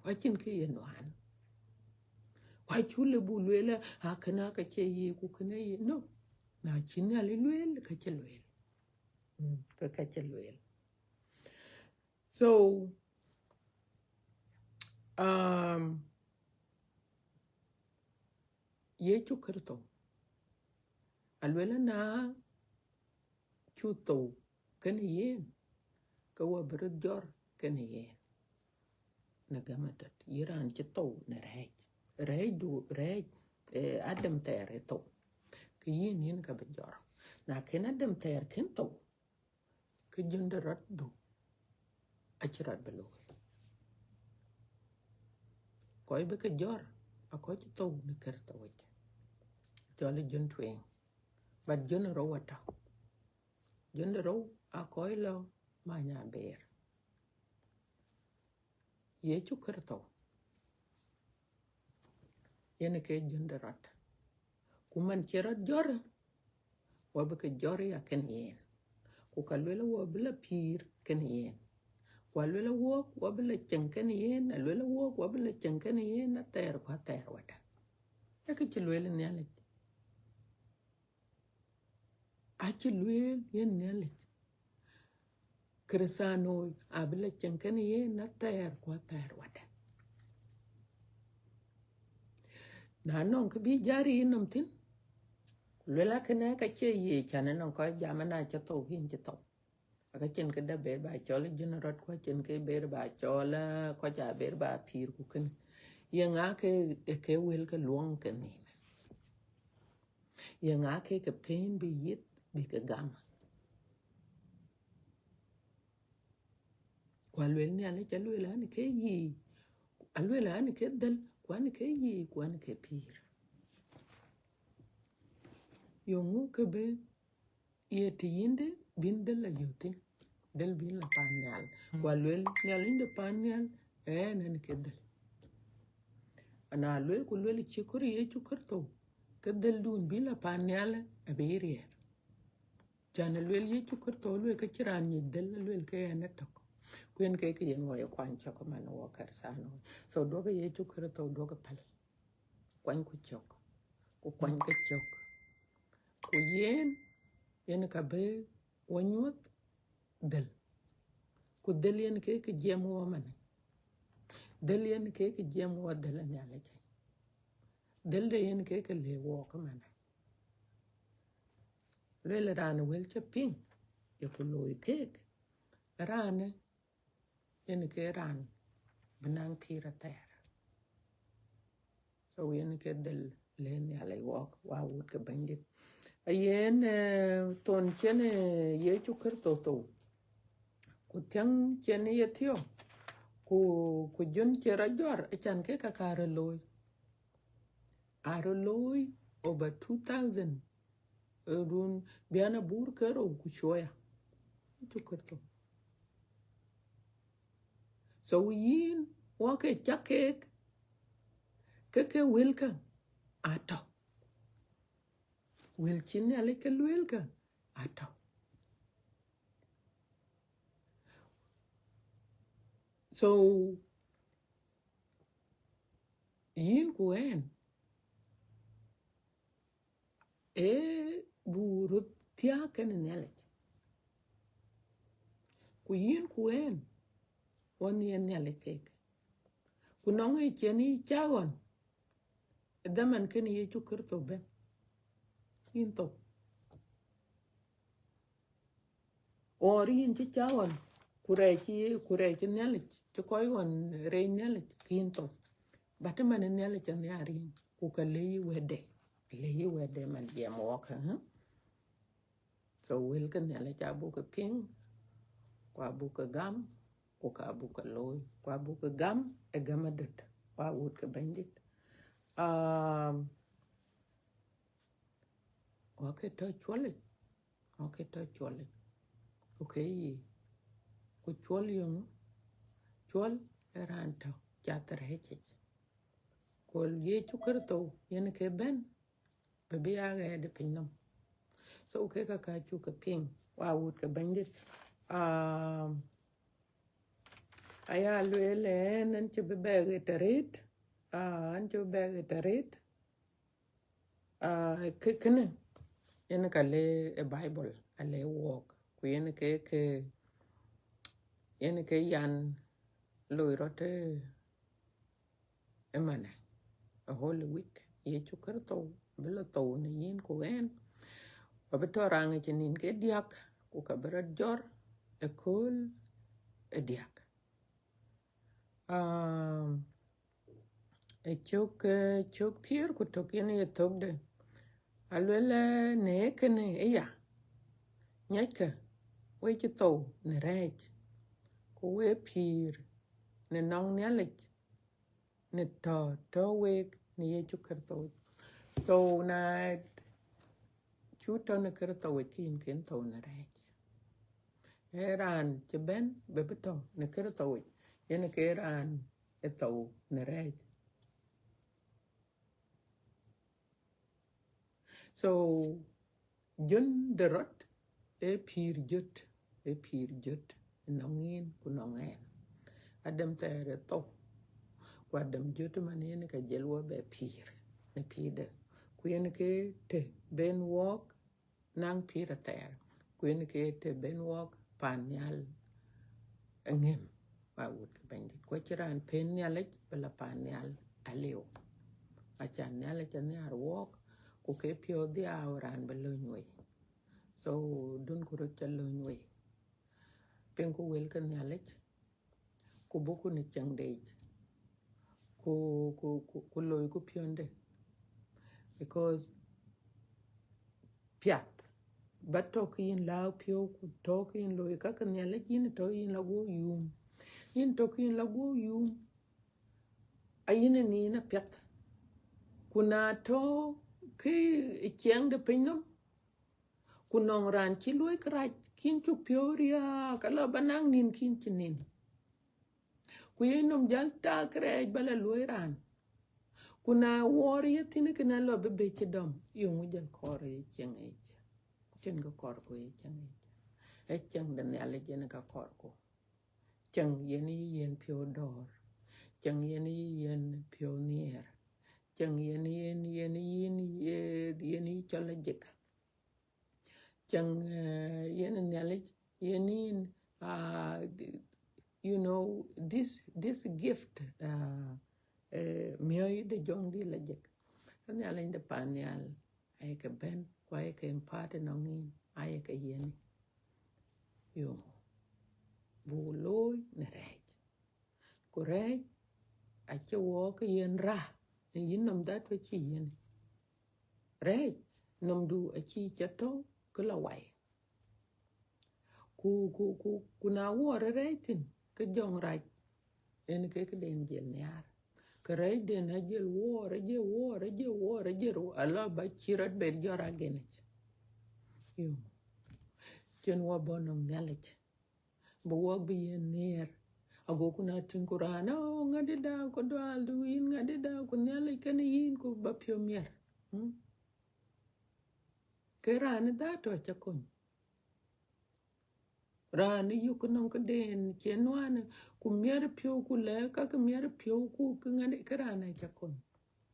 wa chin ke ye noan wa chu le bu lwele ha kana ka che ye ku kana ye no na chin nyalej lwele ka che lwele ka che lwele so ye chu kerto alwela na chu to kan yen ka wa ber jor kan yen na gamadat iran che to na rej adam ter to ka yin ka be jor na ken adam ter ken to ka junda rat do achirat belo koy be ka jor a ko che to na kerto wet jole jun twen but jun ro wata jun ro a koy lo ma nya ber ye chu kerto yene ke junda rat kuman chirat jor wa be ka jor ya ken yen ku ka lwela wa bla pir ken yen wa lwela wa bla chen ken yen lwela wa bla chen ken yen na ter kwa ter wata e ke chi lwela nyale a chi lwel yen nyale kresano a bla chen ken yen na ter kwa ter wata na non ke bi jari nom tin lwela kana ka che ye chana non ko jamana cha to hin cha to ka chen ke da ber ba chol generat ko chen ke ber ba chol ko ja ber ba pir ku ken ye nga ke wel ke luong ke ni ye nga ke pain bi yit bi ke gam kwa lwel ni ale cha lwel ani ke yi alwel ani ke dal kwa ni ke yi kwa ni ke pir yo ngu ke be ye ti yinde bin dal la yotin dal bin la panyal kwa lwel ni ale inde panyal ni ke dal ana lwel ku lwel chi kuri ye chu kerto ke dal dun bin la panyal a berier jana lwel ye chu kerto lwel ke chiran ni dal lwel ke na tok kwen ke yen wo yo kwan chok man wo kar sano so doga ye chu kerto doga pal kwan ku chok ku kwan ke chok ku yen ka be wonyot dal ku dal yen ke jem wo man dal yen ke jem wo dal nyala chay dal de yen ke le wo ka man lwel ran wel cha ping ye ku loy ke ran yen ke ran benang pira ter so yen ke dal len nyala wo wa wut ke bandit ayen ton chen ye chu kerto to ku tiang chen ye tio ku jun chera jor chan ke ka kar loy aro loy over 2000 run biana bur kero ku choya chu kerto so yin wa ke chakek ke welka ato wel chin ale ke welka ato so yin ku en e buru tia ken nele ku yin ku en won yen nele kek ku nong e cheni chagon daman ken ye chukur to ben yin to or yin chi chagon kurechi nele to koy won re nele kin to batman nele chan yari ku ka leyi wede man jam wok ha so wel kan nele cha bu ka ping kwa bu ka gam ku ka bu ka loy kwa bu ka gam e gamadet kwa wut ka bandit okay to chwale okay ku chwal yung chwal ran to chatter hechich kol ye chukur to yen ke ben be be aga de pinam so okay ka chu ka ping wa wut ka bandit aya lwele nan che be be tarit an che be tarit kene yen ka le e bible ale walk ku yen ke yan loirote emane a whole week ye chukur to bilo to ne yin ku en obetorang chinin ke diak ku ka berat jor e kol e diak e chok tier ku tok yen ye tok de alwele ne kene e ya nyaka we chi to ne rej ku we pir ne nong nelik ne to we ne ye chukur to so na chuto ne kar to we kin to ne rej eran che ben bebeto ne kar to we yen ke ran e to ne rej so jun de rot e pir jot nongin ku nongen adam tere to kwa adam jot manene ka jelwa be pir ne pide ku yen ke te ben walk nang pira ter ku yen ke te ben walk panyal ngem ba wut bandit ko chiran pen nyalek bela panyal aliu achan nyalek ne ar walk ku ke pio dia oran belonwe so dun ku ro chalonwe pen ku wel kan nyalek ku boku ni changde ku loy ku pionde because piat but talking lao pio ku talking loy ka kan nyalek yin to yin lago yum yin talking lago yum ayine ni na piat kuna to ki chiang de pinnom kunong ran chi loy krach kin chu pioria kala banang nin kin chinin ku yinom jal ta kre bala loy ran kuna wori yetine kana lo be be chidom yungu jal kor ye chiang e chen ga kor ko ye chiang e chiang den ale jen ga kor ko chiang yeni yen pio dor chiang yeni yen pio nier chiang yeni chala jeka chang yen nyale yenin you know this gift mioy de jong di la jek nyale de panyal ay ka ben kwa ay ka empate nongin ay ka yeni yo bu loy ne rej ko rej a che wo ka yen ra yin nom da to chi yen rej nom du a chi chato kula wai ku na wore reitin ke jong raj en ke den jel nyar ke rej den a jel wore ala ba chirat ber jora genet yo chen wa bonong nyalech bo wog bi yen ner ago kuna tinkurana ngade da ko dal du yin ngade da ko nyalech kan yin ko ba pio mier ke ran da to chakon rani yuk non ka den chenwan ku mier pio ku le ka mier pio ku ngane karana chakon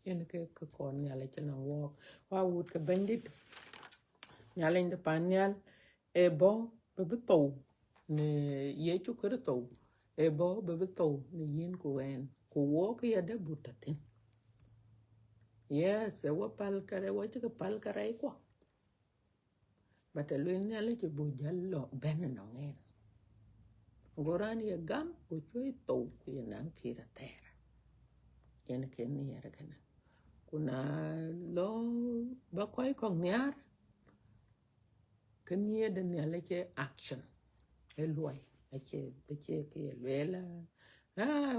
yên cái con nhà lại cho nó walk hoa wood cái bandit nhà lên được pan nhà e bo bê tàu nè ye chú cái tàu e bo bê tàu nè yên của en của walk cái ada bút tin yes wa pal kare wa chứ cái pal kare quá but luyện nhà lại cho bùi lo ben nó nghe gorani ya gam go choi tàu cái nang phira tera yên cái này ra cái kuna lo ba koy kong nyar kanye de ne la che action e loy a che de che ke lela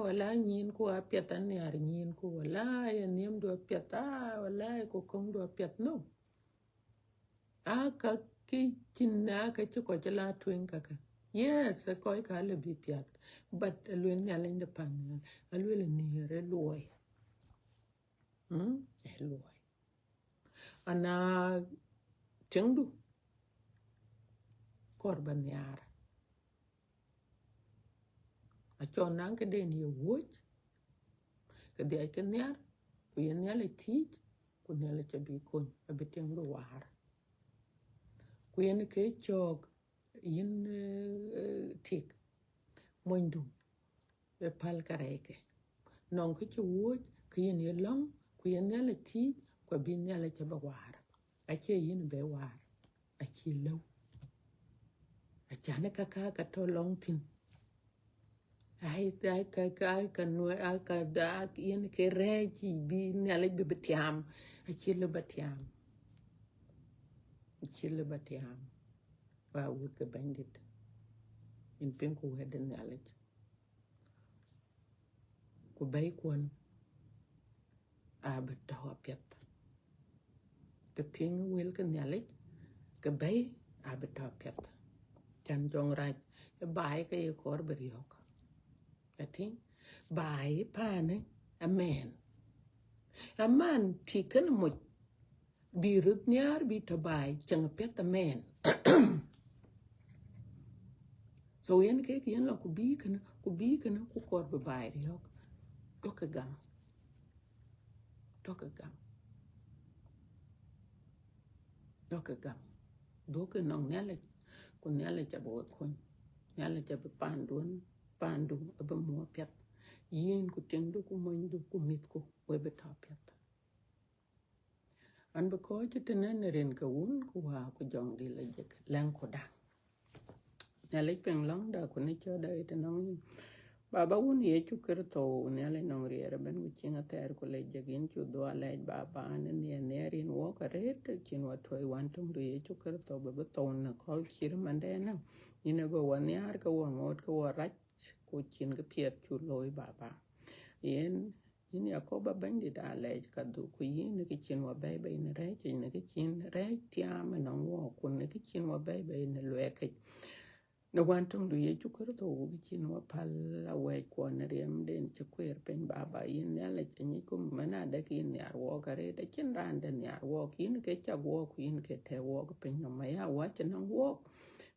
wala nyin ko apiata nyar nyin ko wala ya nim do apiata wala ko kong do apiat no aka ki chinna ka che ko la twen kaka yes ko ka le bi piat but lo ne la de pan a lo le ne re loy e loy ana chengdu korban yar a chon nang ke den ye wuch ke de ke nyar ku ye nyar le ti ku ne le chabi kun a biting do war ku ye ne ke chok yin tik mondu e pal kareke non ke chu wuch ku ye ne long ku ye ne le ti ku bi ne le chaba war a che yin be war a chi lo a chane ka to long tin ai ka nuôi ai ka da yên cái re chỉ bi nhà lấy bị betiam ai chỉ là betiam và uất cái bandit in pin ku hedden nhà lấy ku bay quân à bật đỏ piệt cái pin will cái nhà lấy cái bay à bật đỏ piệt chan jong rai cái bay cái cor beriok cái thing bay pa ne a man tiken mo bi rut nyar bi tabai chang pet men so yen ke yen lo ku bi kana ku kor be bai yok doka gam doka nong nyale ku nyale cha bo kon nyale cha be pandu be mo pet yin ku teng do ku mon do ku mit ku we be ta pet an be ko che tenen ren ka un ku wa ku jong di la jek lang ko da nyale peng long da ku ne cho da ite nong baba un ye chu ker to nyale nong riere ben ku chinga ter ku le jegin chu do ale baba ne ne rin wo ka ret chin wa toy wan tung ye chu ker to be to na kol chir mande na ine go wan yar ka wo ngot ka wo rach ku chin ga piet chu loy baba yen yin yakoba bandi da le ka du ku yin ke chin wa bai bai ne re chin ne ke chin re tiam na wo ku ne ke chin wa bai bai ne lwe ke no wan tong du ye chu ker to gi chin wa pal la we ko ne rem den che kwer pen baba yin ne le ni ku mana da ki ne ar wo ka re da chin ran da ne ar wo kin ke cha wo ku yin ke te wo ko pen no ma ya wa chen wo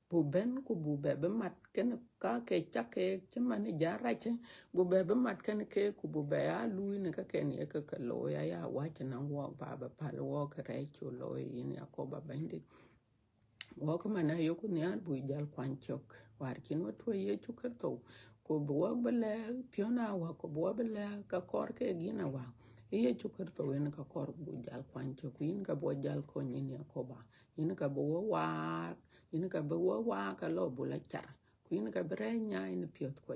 bu ben ku bu be mat ken ka ke cha ke chma ne ja ra che bu be mat ken ke ku bu be a lu ne ka ken ye ka lo ya wa chen wo baba pal wo ka re chu lo yin ya ko ba bandi wo ko mana yo ku ne ar bu jal kwan chok war kin wo to ye chu ker to ko bu wa bele piona wa ko bu bele ka kor ke gina wa ye chu ker to wen ka kor bu jal kwan chok yin ka bu jal ko yin ya ko ba yin ka bu wa yin ka bu wa ka lo bu la char ku yin ka bre nya yin piot ko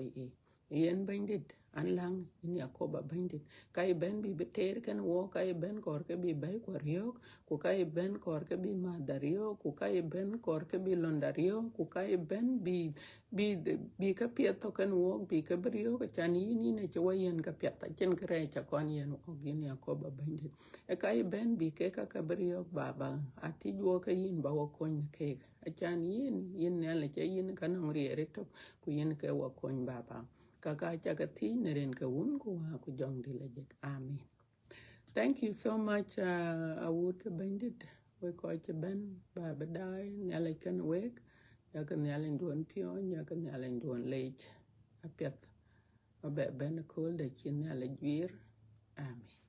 yen bandit an lang yin ya ko ba bandit kai ben bi beter kan wo kai ben kor ke bi bai ko riok ku kai ben kor ke bi ma dario ku kai ben kor ke bi londario ku kai ben bi ka piet to kan wo bi ka brio ka chan yin ne che wa yen ka piet ta chen kre cha kon yen o yin ya ko ba bandit e kai ben bi ke ka brio baba ati wo ka yin ba wo kon ke a chan yin ne le che yin ka nong riere to ku yin ke wo kon baba kaka chaka thi neren ka un ku ha ku jong di la jek amen. Thank you so much awut ka bandit we ko che ben ba badai nyale kan wek ya kan nyale duon pion ya kan nyale duon lech apet ba ben ko de chin nyale gwir amen.